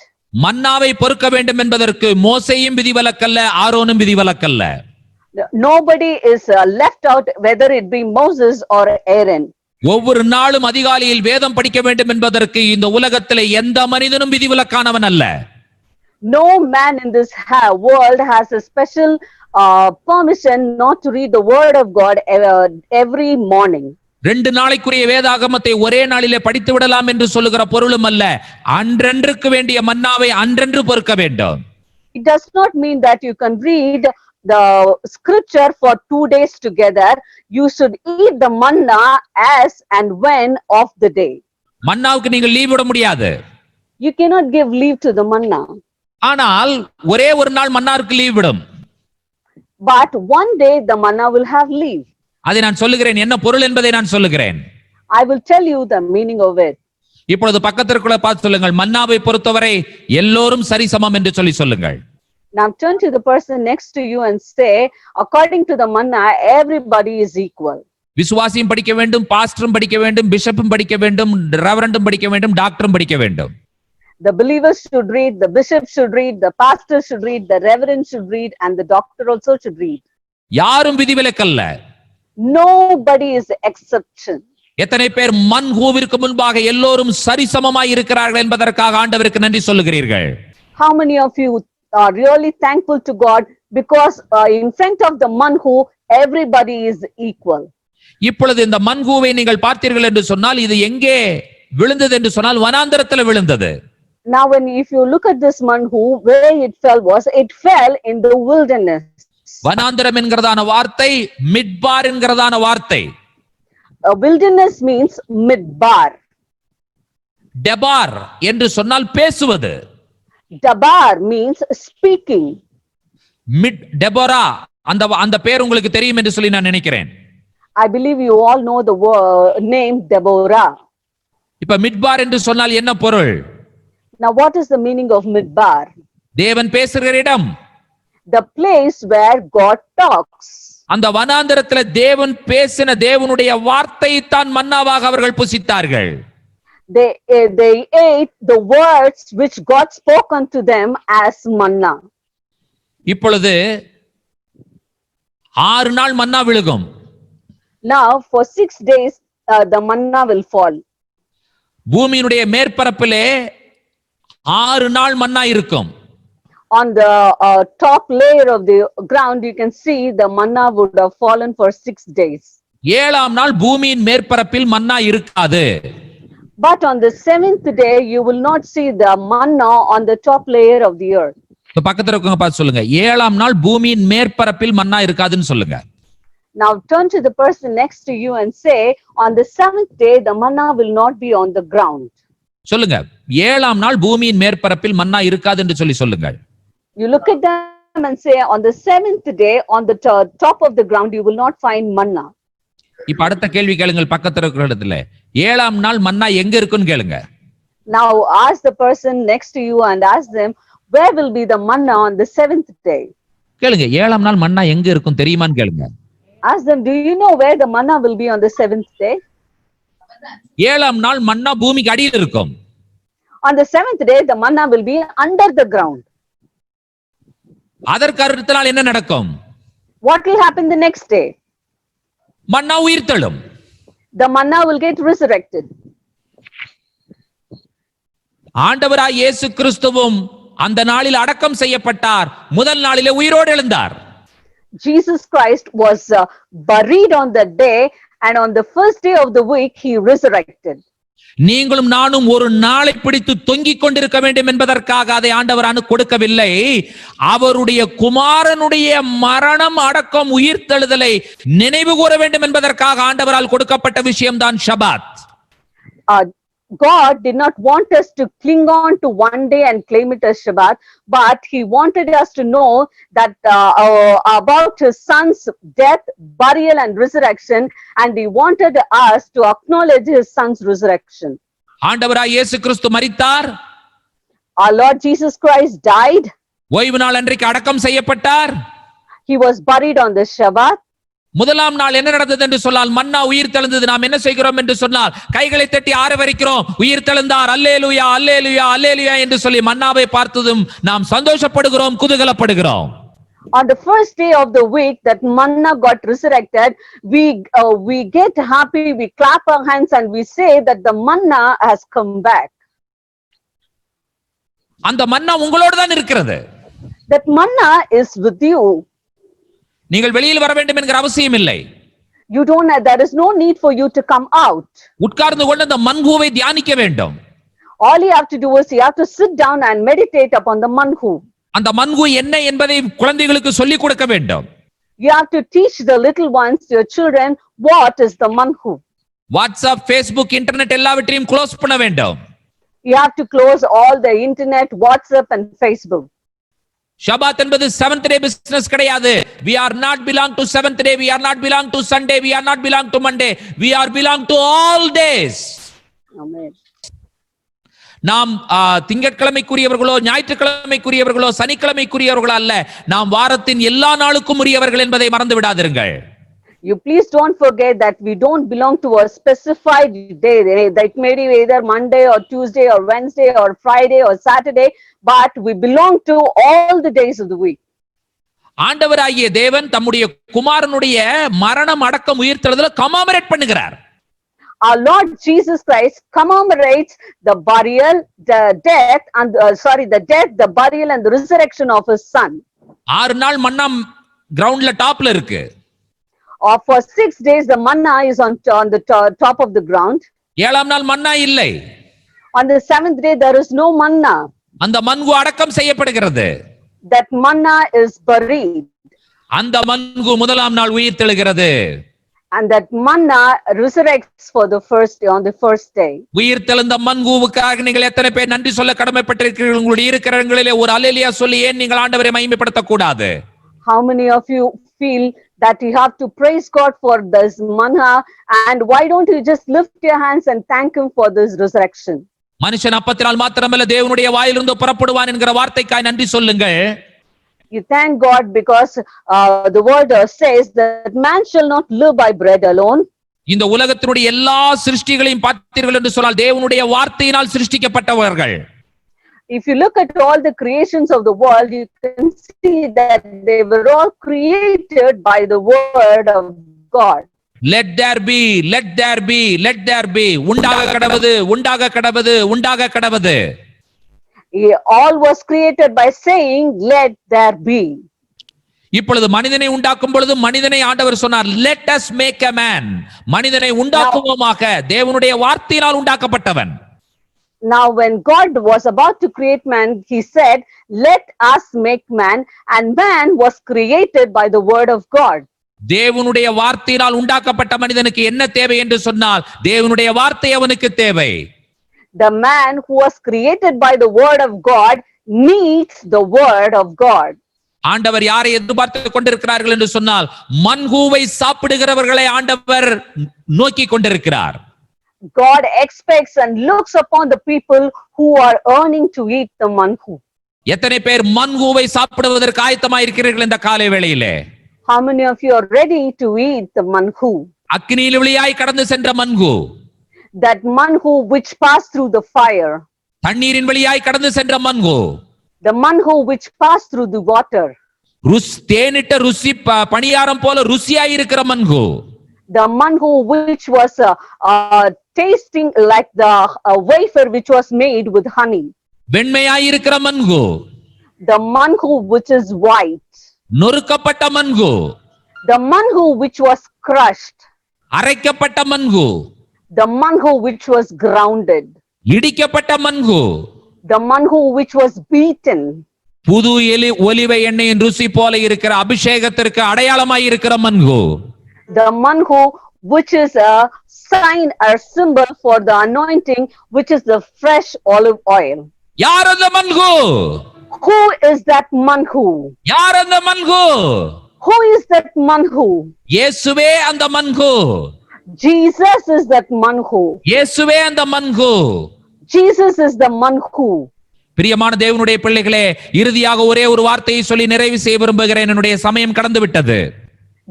மன்னாவை பொறுக்க வேண்டும் என்பதற்கு மோசேயும் விதிவிலக்கல்ல, ஆரோனும் விதிவிலக்கல்ல. Nobody is left out, whether it be Moses or Aaron. ஒவ்வொரு நாளும் அதிகாலையில் வேதம் படிக்க வேண்டும் என்பதற்கு இந்த உலகத்திலே எந்த மனிதனும் விதிவிலக்கானவன் அல்ல. No man in this world has a special permission not to read the word of God every morning. 2 நாளைக்குரிய வேதாகமத்தை ஒரே நாளிலே படித்து விடலாம் என்று சொல்லுகிற பொருளும் அல்ல. அன்றன்றுக்கு வேண்டிய மன்னாவை அன்றன்று பொறுக்க வேண்டும். It does not mean that you can read the scripture for 2 days together. You should eat the manna as and when of the day. மன்னாவுக்கு நீங்கள் லீவ் விட முடியாது. You cannot give leave to the manna. ஆனால் ஒரே ஒரு நாள் மன்னாருக்கு leave விடும். But one day the manna will have leave. அதை நான் சொல்லுகிறேன், என்ன பொருள் என்பதை நான் சொல்லுகிறேன். I will tell you the meaning of it. இப்பொழுது பக்கத்திற்குள்ள பார்த்து சொல்லுங்கள், மன்னாவை பொறுத்தவரை எல்லோரும் சரிசமம் என்று சொல்லுங்கள். Now turn to the person next to you and say, according to the manna, everybody is equal. விசுவாசியும் படிக்க வேண்டும், பாஸ்டரும் படிக்க வேண்டும், பிஷப்பும் படிக்க வேண்டும், ரெவரண்டும் படிக்க வேண்டும், டாக்டரும் படிக்க வேண்டும். The believers should read, the bishop should read, the pastor should read, the reverend should read, and the doctor also should read. யாரும் விதிவிலக்கல்ல. Nobody is the exception. எத்தனை பேர் மன்ஹுவிற்கு முன்பாக எல்லோரும் சரிசமமாய் இருக்கிறார்கள் என்பதற்காக ஆண்டவருக்கு நன்றி சொல்லுகிறீர்கள்? How many of you are really thankful to God because in front of the manhu everybody is equal? இப்பொழுது இந்த மன்ஹுவை நீங்கள் பார்த்தீர்கள் என்று சொன்னால் இது எங்கே விழுந்தது என்று சொன்னால் வனாந்தரத்தில் விழுந்தது. Now if you look at this manhu, where it fell in the wilderness. வனாந்தரம் என்கிறதான வார்த்தை மிட்பார் என்கிறதான வார்த்தை. Wilderness means midbar. டெபார் என்று சொன்னால் பேசுவது. Dabar means speaking. டெபோரா அந்த பேர் உங்களுக்கு தெரியும் என்று சொல்லி நான் நினைக்கிறேன். I believe you all know the name Deborah. இப்ப மிட்பார் என்று சொன்னால் என்ன பொருள்? Now what is the meaning of midbar? தேவன் பேசுகிற இடம். The place where God talks. அந்த வனாந்தரத்துல தேவன் பேசின தேவனுடைய வார்த்தையை தான் மன்னாவாக அவர்கள் புசித்தார்கள். They ate the words which God spoke unto them as manna. இப்பொழுது 6 நாள் மன்னா விழுகும். Now for 6 days the manna will fall. பூமியினுடைய மேற்பரப்பிலே 6 நாள் மன்னா இருக்கும். On the top layer of the ground, you can see the manna would have fallen for 6 days. 7ஆம் நாள் பூமியின் மேற்பரப்பில் மன்னா இருக்காது. But on the 7th day, you will not see the manna on the top layer of the earth. இப்ப பக்கத்துல இருக்கவங்க பார்த்து சொல்லுங்க, 7ஆம் நாள் பூமியின் மேற்பரப்பில் மன்னா இருக்காதுன்னு சொல்லுங்க. Now turn to the person next to you and say, on the 7th day, the manna will not be on the ground. சொல்லுங்க, 7ஆம் நாள் பூமியின் மேற்பரப்பில் மன்னா இருக்காது என்று சொல்லுங்க. You look at them and say, on the 7th day, on the top of the ground, you will not find manna. இப்ப அடுத்த கேள்வி கேளுங்கள், பக்கத்துல இருக்கிற இடத்துல 7ஆம் நாள் மன்னா எங்க இருக்குன்னு கேளுங்க. Now ask the person next to you and ask them, where will be the manna on the 7th day? கேளுங்க, 7ஆம் நாள் மன்னா எங்க இருக்கும் தெரியுமான்னு கேளுங்க. Ask them, do you know where the manna will be on the 7th day? 7ஆம் நாள் மன்னா பூமிக்கு அடியில் இருக்கும். On the 7th day, the manna will be under the ground. அதற்கு அடுத்த நாள் என்ன நடக்கும்? What will happen the next day? Manna உயிர்த்தெழும். The manna will get resurrected. ஆண்டவராய் இயேசு கிறிஸ்துவும் அந்த நாளில் அடக்கம் செய்யப்பட்டார், முதல் நாளிலே உயிரோடு எழுந்தார். Jesus Christ was buried on that day, and on the first day of the week, he resurrected. நீங்களும் நானும் ஒரு நாளை பிடித்து தொங்கிக் கொண்டிருக்க வேண்டும் என்பதற்காக அதை ஆண்டவர் கொடுக்கவில்லை. அவருடைய குமாரனுடைய மரணம், அடக்கம், உயிர்த்தெழுதலை நினைவு கூற வேண்டும் என்பதற்காக ஆண்டவரால் கொடுக்கப்பட்ட விஷயம்தான் ஷபாத். God did not want us to cling on to one day and claim it as Shabbat, but he wanted us to know that about his son's death, burial and resurrection, and he wanted us to acknowledge his son's resurrection. ஆண்டவராய் இயேசு கிறிஸ்து மரித்தார். Our Lord Jesus Christ died. ஓய்வு நாள் அன்றைக்கு அடக்கம் செய்யப்பட்டார். He was buried on the Shabbat. முதலாம் நாள் என்ன நடந்தது என்று சொன்னால் மன்னா உயிர் தெழுந்தது. நாம் என்ன செய்கிறோம் என்று சொன்னால் கைகளை தட்டி ஆரவரிக்கிறோம், உயிர் தெழுந்தார், அல்லேலூயா அல்லேலூயா அல்லேலூயா என்று சொல்லி மன்னாவை பார்த்ததும் நாம் சந்தோஷப்படுகிறோம், குதூகலப்படுகிறோம். On the first day of the week that manna got resurrected, we get happy, we clap our hands and we say that the manna has come back. அந்த மன்னா உங்களோடு தான் இருக்கிறது. That manna is with you. நீங்கள் வெளியில் வர வேண்டும் என்கிற அவசியம் இல்லை. You don't, there is no need for you to come out. உட்கார்ந்து கொண்டு அந்த மன்ஹூவை தியானிக்க வேண்டும். All you have to do is you have to sit down and meditate upon the manhu. அந்த மன்ஹூ என்ன என்பதை குழந்தைகளுக்கு சொல்லிக் கொடுக்க வேண்டும். You have to teach the little ones, your children, what is the manhu. WhatsApp, Facebook, internet எல்லாவற்றையும் close பண்ண வேண்டும். You have to close all the internet, WhatsApp and Facebook. ஷபாத் என்பது 7th day business கிடையாது. We are not belong to 7th day, we are not belong to Sunday, we are not belong to Monday, we are belong to all days. Amen. நாம் திங்கட்கிழமைக்குரியவர்களோ, ஞாயிற்றுக்கிழமைக்குரியவர்களோ, சனிக்கிழமைக்குரியவர்களோ அல்ல, நாம் வாரத்தின் எல்லா நாளுக்கும் உரியவர்கள் என்பதை மறந்து விடாதீர்கள். You please don't forget that we don't belong to a specified day. That may be either Monday or Tuesday or Wednesday or Friday or Saturday, but we belong to all the days of the week. ஆண்டவராகிய தேவன் தம்முடைய குமாரனுடைய மரணம், அடக்கம், உயிர்த்தெழுதலை commemorate பண்ணுகிறார். Our Lord Jesus Christ commemorates the burial, the death, and the death, the burial, and the resurrection of his son. 6 நாள் மன்னா கிரவுண்ட்ல டாப்ல இருக்கு. For 6 days, the manna is on the top of the ground. 7ஆம் நாள் மன்னா இல்லை. On the 7th day, there is no manna. அந்த மன்ஹூ அடக்கம் செய்யப்படுகிறது. That manna is buried. அந்த மன்ஹூ முதலாம் நாள் உயிர் தெழுகிறது. And that manna resurrects for the first day, on the first day. உயிர் தெழுந்த மன்ஹூவுக்காக நீங்கள் எத்தனை பேர் நன்றி சொல்ல கடமைப்பட்டிருக்கிறீர்கள்? உங்களுடைய இருக்கிறவங்களிலே ஒரு அல்லேலூயா சொல்லி ஏன் நீங்கள் ஆண்டவரை மகிமைப்படுத்த கூடாது? How many of you feel that you have to praise God for this manna, and why don't you just lift your hands and thank him for this resurrection? மனுஷன் அப்பத்தினால் மாத்திரமல்ல தேவனுடைய வாயிலிருந்து புறப்படுவான் என்கிற வார்த்தைக்காய் நன்றி சொல்லுங்கள். You thank God because the word says that man shall not live by bread alone. இந்த உலகத்தினுடைய எல்லா சிருஷ்டிகளையும் பார்த்தீர்கள் என்று சொன்னால் தேவனுடைய வார்த்தையினால் சிருஷ்டிக்கப்பட்டவர்கள். If you look at all the creations of the world, you can see that they were all created by the word of God. Let there be, let there be, let there be. உண்டாக கடவது, உண்டாக கடவது, உண்டாக கடவது. All was created by saying, "Let there be." இப்பொழுது மனிதனை உண்டாக்கும் பொழுது மனிதனை ஆண்டவர் சொன்னார், let us make a man. மனிதனை உண்டாக்குவோமாக. தேவனுடைய வார்த்தையினால் உண்டாக்கப்பட்டவன். Now when God was about to create man, he said, "Let us make man," and man was created by the word of God. தேவனுடைய வார்த்தையினால் உண்டாக்கப்பட்ட மனிதனுக்கு என்ன தேவை என்று சொன்னால், தேவனுடைய வார்த்தை அவனுக்கு தேவை. The man who was created by the word of God needs the word of God. ஆண்டவர் யாரை எதிர்பார்த்து கொண்டிருக்கிறார்கள் என்று சொன்னால், மன்ஹூவை சாப்பிடுகிறவர்களை ஆண்டவர் நோக்கி கொண்டிருக்கிறார். God expects and looks upon the people who are earning to eat the manhu. எத்தனை பேர் மன்ஹூவை சாப்பிடுவதற்கு ஆயத்தமாக இருக்கிறீர்கள் இந்த காலை வேளையிலே? How many of you are ready to eat the manhu? அக்கினியில் வழியாய் கடந்து சென்ற மன்ஹூ, That manhu which passed through the fire, தண்ணீரின் வழியாய் கடந்து சென்ற மன்ஹூ, the manhu which passed through the water, தேனிட்ட ருசி பணியாரம் போல ருசியாய் இருக்கிற மன்ஹூ, the manhu which was tasting like the wafer which was made with honey, வெண்மையாய் இருக்கிற மன்ஹூ, the manhu which is white, நொறுக்கப்பட்ட மன்ஹூ, the manhu which was crushed, அரைக்கப்பட்ட மன்ஹூ, the manhu which was grounded, இடிக்கப்பட்ட மன்ஹூ, the manhu which was beaten, புது ஒலிவ எண்ணெயின் ருசி போல இருக்கிற அபிஷேகத்திற்கு அடையாளமாய் இருக்கிற மன்ஹூ, the manhu which is a sign or symbol for the anointing, which is the fresh olive oil. யார் அந்த மன்ஹூ? Who is that manhu? யார் அந்த மன்ஹூ? Who is that manhu? இயேசுவே அந்த மன்ஹூ. Jesus is that manhu. இயேசுவே அந்த மன்ஹூ. Jesus is the manhu. பிரியமான தேவனுடைய பிள்ளைகளே, இறுதியாக ஒரே ஒரு வார்த்தையை சொல்லி நிறைவு செய்ய விரும்புகிறேன். என்னுடைய சமயம் கடந்து விட்டது.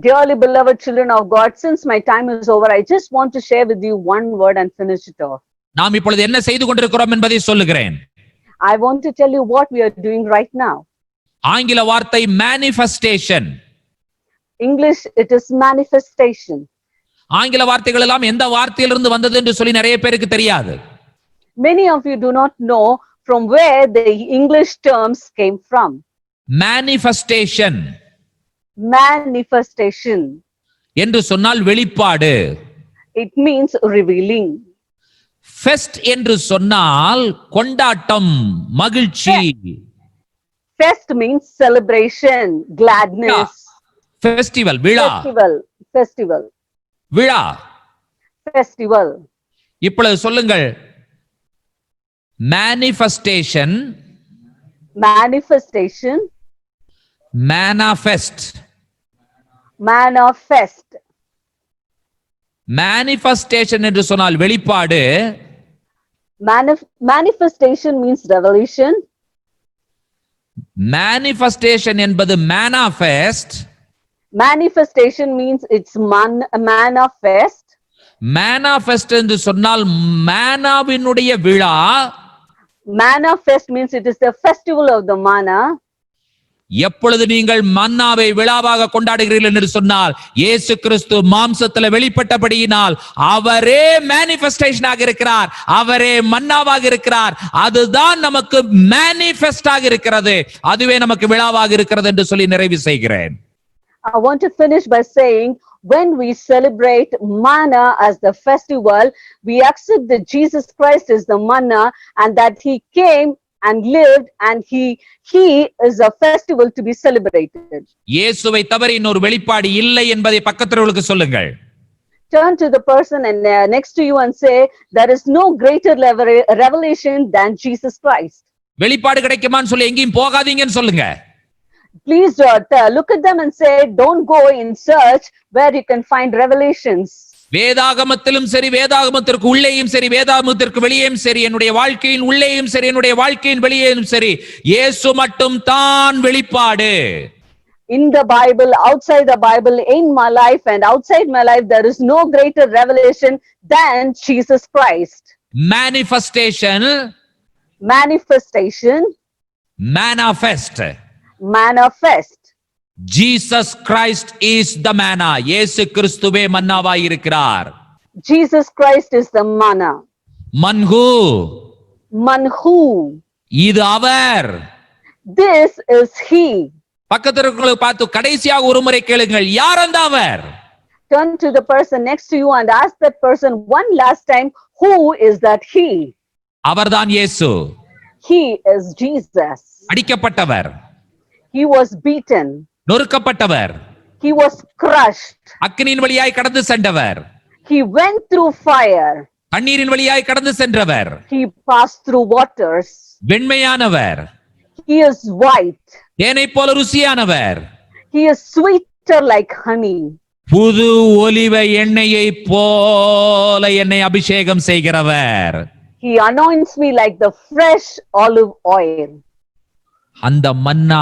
Dearly beloved children of God, since my time is over, I just want to share with you one word and finish it off. நாம் இப்பொழுது என்ன செய்து கொண்டிருக்கிறோம் என்பதை சொல்லுகிறேன். I want to tell you what we are doing right now. ஆங்கில வார்த்தை manifestation. English, it is manifestation. ஆங்கில வார்த்தைகள் எல்லாம் எந்த வார்த்தையிலிருந்து வந்தது என்று சொல்லி நிறைய பேருக்கு தெரியாது. Many of you do not know from where the English terms came from. Manifestation Manifestation. என்று சொன்னால் வெளிப்பாடு. It means revealing. ஃபெஸ்ட் என்று சொன்னால் கொண்டாட்டம், மகிழ்ச்சி. Fest means celebration, gladness. Festival, விழா. Festival. விழா. Festival. இப்பொழுது சொல்லுங்கள், manifestation, Manifestation. manifest. Manifest. manifestation என்று சொன்னால் வெளிப்பாடு. Manifestation means revelation. manifestation என்பது manifest. Manifestation means it's manifest. manifest என்று சொன்னால் மானாவினுடைய விழா. Manifest means it is the festival of the manna. எப்பொழுது நீங்கள் மன்னாவை விழாவாக கொண்டாடுகிறீர்கள் என்று சொன்னால், இயேசு கிறிஸ்து மாம்சத்தில் வெளிப்பட்டபடியினால் அவரே மேனிஃபெஸ்டேஷனாக இருக்கிறார், அவரே மன்னாவாக இருக்கிறார். அதுதான் நமக்கு மேனிஃபெஸ்டாக இருக்கிறது, அதுவே நமக்கு விழாவாக இருக்கிறது என்று சொல்லி நிறைவு செய்கிறேன். I want to finish by saying, when we celebrate manna as the festival, we accept that Jesus Christ is the manna and that he came and lived, and he is a festival to be celebrated. இயேசுவை தவிர இன்னொரு வெளிப்பாடு இல்லை என்பதை பக்கத்திற்கு சொல்லுங்கள். Turn to the person and next to you and say, there is no greater revelation than Jesus Christ. வெளிப்பாடு கிடைக்குமான்னு சொல்லி எங்கேயும் போகாதீங்கன்னு சொல்லுங்க. Please look at them and say, don't go in search where you can find revelations. வேதாகமத்திலும் சரி, வேதாகமத்திற்கு உள்ளேயும் சரி, வேதாகமத்திற்கு வெளியேயும் சரி, என்னுடைய வாழ்க்கையின் உள்ளேயும் சரி, என்னுடைய வாழ்க்கையின் வெளியேயும் சரி, இயேசு மட்டும் தான் வெளிப்பாடு. In the Bible, outside the Bible, in my life and outside my life, there is no greater revelation than Jesus Christ. Manifestation. Manifestation. Manifest. Manifest. Jesus Christ is the manna. இயேசு கிறிஸ்துவே மன்னாவாய் இருக்கிறார். Jesus Christ is the manna. மன்ஹூ. Manhu. இது அவர். This is he. பக்கத்துல இருக்கிறவங்களை பார்த்து கடைசியாக ஒரு முறை கேளுங்கள், யார் அந்த அவர்? Turn to the person next to you and ask that person one last time, who is that he? அவர்தான் இயேசு. He is Jesus. அடிக்கப்பட்டவர், He was beaten. நொறுக்கப்பட்டவர், He was crushed. அக்கினியின் வழியாய் கடந்து சென்றவர், He went through fire. தண்ணீரின் வழியாய் கடந்து சென்றவர், He passed through waters. வெண்மையானவர், He is white. தேனைப் போல ருசியானவர், He is sweeter like honey. புது ஒலிவ எண்ணெயை போல என்னை அபிஷேகம் செய்கிறவர். He anoints me like the fresh olive oil. அந்த மன்னா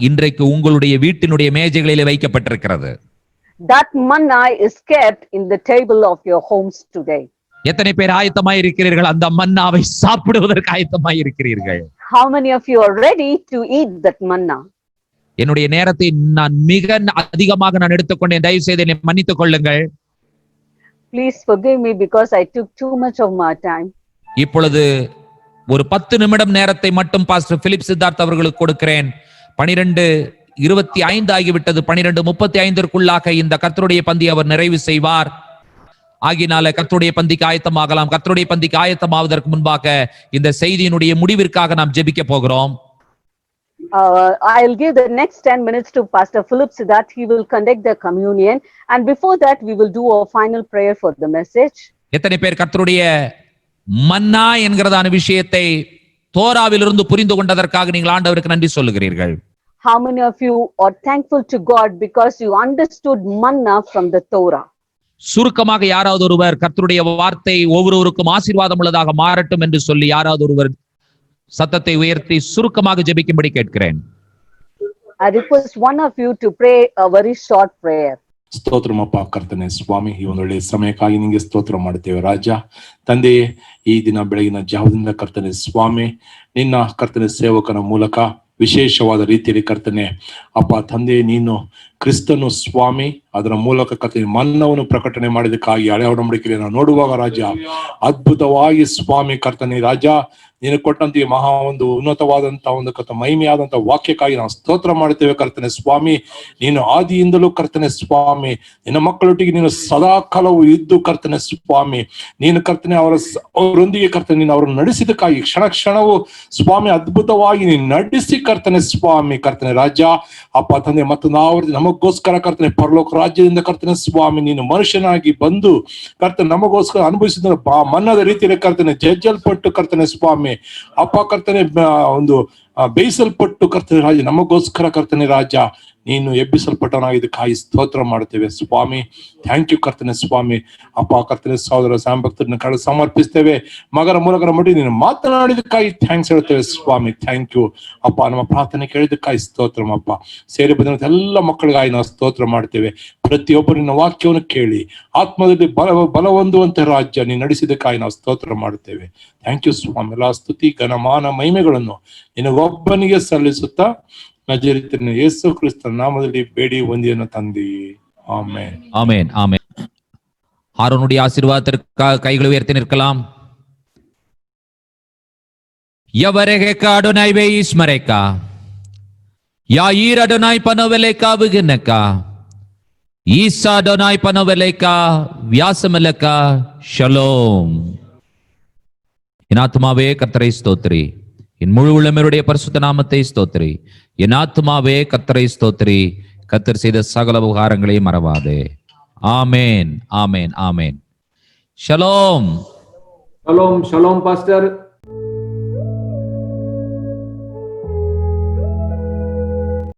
இன்றைக்கு உங்களுடைய வீட்டினுடைய மேஜைகளிலே வைக்கப்பட்டிருக்கிறது. That manna is kept in the table of your homes today. எத்தனை பேர் ஆயத்தமாய் இருக்கிறீர்கள்? அந்த மன்னாவை சாப்பிடுவதற்கு ஆயத்தமாய் இருக்கிறீர்கள்? How many of you are ready to eat that manna? என்னுடைய நேரத்தை நான் மிக அதிகமாக நான் எடுத்துக்கொண்டேன், தயவு செய்து என்னை மன்னித்துக் கொள்ளுங்கள். Please forgive me because I took too much of my time. இப்பொழுது ஒரு 10 நிமிடம் நேரத்தை மட்டும் பாஸ்டர் பிலிப் சித்தார்த் அவர்களுக்கு கொடுக்கிறேன். 12:25 ஆகிவிட்டது. 12:35 இந்த கர்த்தருடைய பந்தி அவர் நிறைவு செய்வார். ஆகினால கர்த்தருடைய பந்திக்கு ஆயத்தமாகலாம். கர்த்தருடைய பந்திக்கு ஆயத்தமாவதற்கு முன்பாக இந்த செய்தியினுடைய முடிவிற்காக நாம் ஜெபிக்க போகிறோம். I'll give the next 10 minutes to Pastor Philip Siddharth. He will conduct the communion. And before that, we will do a final prayer for the message. எத்தனை பேர் கர்த்தருடைய மன்னா என்கிறதான விஷயத்தை தோராவிலிருந்து புரிந்து கொண்டதற்காக நீங்கள் ஆண்டவருக்கு நன்றி சொல்லுகிறீர்கள்? How many of you are thankful to God because you understood manna from the Torah? சுருக்கமாக யாராவது ஒருவர் கர்த்தருடைய வார்த்தை ஒவ்வொருவருக்கும் ஆசீர்வாதம் உள்ளதாக மாறட்டும் என்று சொல்லி யாராவது ஒருவர் சத்தத்தை உயர்த்தி சுருக்கமாக ஜெபிக்கும்படி கேட்கிறேன். I request one of you to pray a very short prayer. ಸ್ತೋತ್ರಮಪ್ಪ ಕರ್ತನೆ ಸ್ವಾಮಿ, ಈ ಒಂದು ಒಳ್ಳೆಯ ಸಮಯಕ್ಕಾಗಿ ನಿಂಗೆ ಸ್ತೋತ್ರ ಮಾಡುತ್ತೇವೆ ರಾಜ. ತಂದೆಯೇ, ಈ ದಿನ ಬೆಳಗಿನ ಜಾವದಿಂದ ಕರ್ತನೆ ಸ್ವಾಮಿ, ನಿನ್ನ ಕರ್ತನೆ ಸೇವಕನ ಮೂಲಕ ವಿಶೇಷವಾದ ರೀತಿಯಲ್ಲಿ ಕರ್ತನೆ ಅಪ್ಪ ತಂದೆ, ನೀನು ಕ್ರಿಸ್ತನು ಸ್ವಾಮಿ, ಅದರ ಮೂಲಕ ಕರ್ತನೆ ಮನ್ನವನ್ನು ಪ್ರಕಟಣೆ ಮಾಡಿದಕ್ಕಾಗಿ ಹಳೆ ಒಡಂಬಡಿಕೆಯಲ್ಲಿ ನಾವು ನೋಡುವಾಗ ರಾಜ, ಅದ್ಭುತವಾಗಿ ಸ್ವಾಮಿ ಕರ್ತನೆ ರಾಜ, ನೀನು ಕೊಟ್ಟಂತೆ ಮಹಾ ಒಂದು ಉನ್ನತವಾದಂತಹ ಒಂದು ಮಹಿಮೆಯಾದಂತಹ ವಾಕ್ಯಕ್ಕಾಗಿ ನಾವು ಸ್ತೋತ್ರ ಮಾಡುತ್ತೇವೆ ಕರ್ತನೆ ಸ್ವಾಮಿ. ನೀನು ಆದಿಯಿಂದಲೂ ಕರ್ತನೆ ಸ್ವಾಮಿ, ನಿನ್ನ ಮಕ್ಕಳೊಟ್ಟಿಗೆ ನೀನು ಸದಾ ಕಾಲವು ಇದ್ದು ಕರ್ತನೆ ಸ್ವಾಮಿ, ನೀನು ಕರ್ತನೆ ಅವರೊಂದಿಗೆ ಕರ್ತನೆ ನೀನು ಅವರನ್ನು ನಡೆಸಿದಕ್ಕಾಗಿ ಕ್ಷಣ ಕ್ಷಣವು ಸ್ವಾಮಿ ಅದ್ಭುತವಾಗಿ ನೀನು ನಡೆಸಿ ಕರ್ತನೆ ಸ್ವಾಮಿ ಕರ್ತನೆ ರಾಜ ಅಪ್ಪ ತಂದೆ. ಮತ್ತು ನಾವು ನಮಗೋಸ್ಕರ ಕರ್ತನೆ ಪರಲೋಕ ರಾಜ್ಯದಿಂದ ಕರ್ತನೆ ಸ್ವಾಮಿ ನೀನು ಮನುಷ್ಯನಾಗಿ ಬಂದು ಕರ್ತನೆ ನಮಗೋಸ್ಕರ ಅನುಭವಿಸಿದ ಮನ್ನದ ರೀತಿಯಲ್ಲಿ ಕರ್ತನೆ ಜಜ್ಜಲ್ಪಟ್ಟು ಕರ್ತನೆ ಸ್ವಾಮಿ ಅಪ್ಪ ಕರ್ತನೆ ಒಂದು ಬೇಯಿಸಲ್ಪಟ್ಟು ಕರ್ತನೆ ರಾಜ ನಮಗೋಸ್ಕರ ಕರ್ತನೆ ರಾಜ ನೀನು ಎಬ್ಬಿಸಲ್ಪಟ್ಟವನಾಗಿದ್ದಕ್ಕಾಗಿ ಸ್ತೋತ್ರ ಮಾಡುತ್ತೇವೆ ಸ್ವಾಮಿ. ಥ್ಯಾಂಕ್ ಯು ಕರ್ತನೆ ಸ್ವಾಮಿ. ಅಪ್ಪ ಕರ್ತನೆ ಸಹೋದರ ಸಾಂಭಕ್ತರನ್ನ ಕಡೆ ಸಮರ್ಪಿಸ್ತೇವೆ. ಮಗರ ಮೂಲಕರ ಮಟ್ಟಿ ನೀನು ಮಾತನಾಡಿದಕ್ಕಾಗಿ ಥ್ಯಾಂಕ್ಸ್ ಹೇಳ್ತೇವೆ ಸ್ವಾಮಿ. ಥ್ಯಾಂಕ್ ಯು ಅಪ್ಪ. ನಮ್ಮ ಪ್ರಾರ್ಥನೆ ಕೇಳಿದಕ್ಕಾಗಿ ಸ್ತೋತ್ರಮಪ್ಪ. ಸೇರಿ ಬಂದ ಎಲ್ಲ ಮಕ್ಕಳಿಗಾಗಿ ನಾವು ಸ್ತೋತ್ರ ಮಾಡ್ತೇವೆ. ಪ್ರತಿಯೊಬ್ಬರು ನಿನ್ನ ವಾಕ್ಯವನ್ನು ಕೇಳಿ ಆತ್ಮದಲ್ಲಿ ಬಲ ಹೊಂದುವಂತೆ ರಾಜ್ಯ ನೀನು ನಡೆಸಿದಕ್ಕಾಗಿ ನಾವು ಸ್ತೋತ್ರ ಮಾಡುತ್ತೇವೆ. ಥ್ಯಾಂಕ್ ಯು ಸ್ವಾಮಿ. ಎಲ್ಲ ಸ್ತುತಿ ಘನಮಾನ ಮಹಿಮೆಗಳನ್ನು ನಿನಗೊಬ್ಬನಿಗೆ ಸಲ್ಲಿಸುತ್ತಾ ನಜರೇತಿನ ಯೇಸು ಕ್ರಿಸ್ತನ ನಾಮದಲ್ಲಿ ಬೇಡಿ ಹೊಂದಿಯನ್ನು ತಂದಿ. ஆமென். ஆமென். ஆமென். ஆரோனுடைய ஆசீர்வாதத்திற்காக கைகளை உயர்த்தி நிற்கலாம். யவரேகா அடோனாய் வெயிஸ்மரேகா யாயீர் அடோனாய் பனோவெலேகா விகினக்கா ஈசா அடோனாய் பனோவெலேகா வியாசமலக்கா ஷலோம். என் ஆத்துமாவே கர்த்தரை ஸ்தோத்திரி, என் முழு உள்ளமையுடைய பரிசுத்த நாமத்தை ஸ்தோத்திரி. என் ஆத்துமாவே கர்த்தரை ஸ்தோத்திரி, கர்த்தர் செய்த சகல உபகாரங்களை மறவாதே. ஆமேன். ஆமேன். ஆமேன். ஷலோம். Shalom, shalom, Pastor.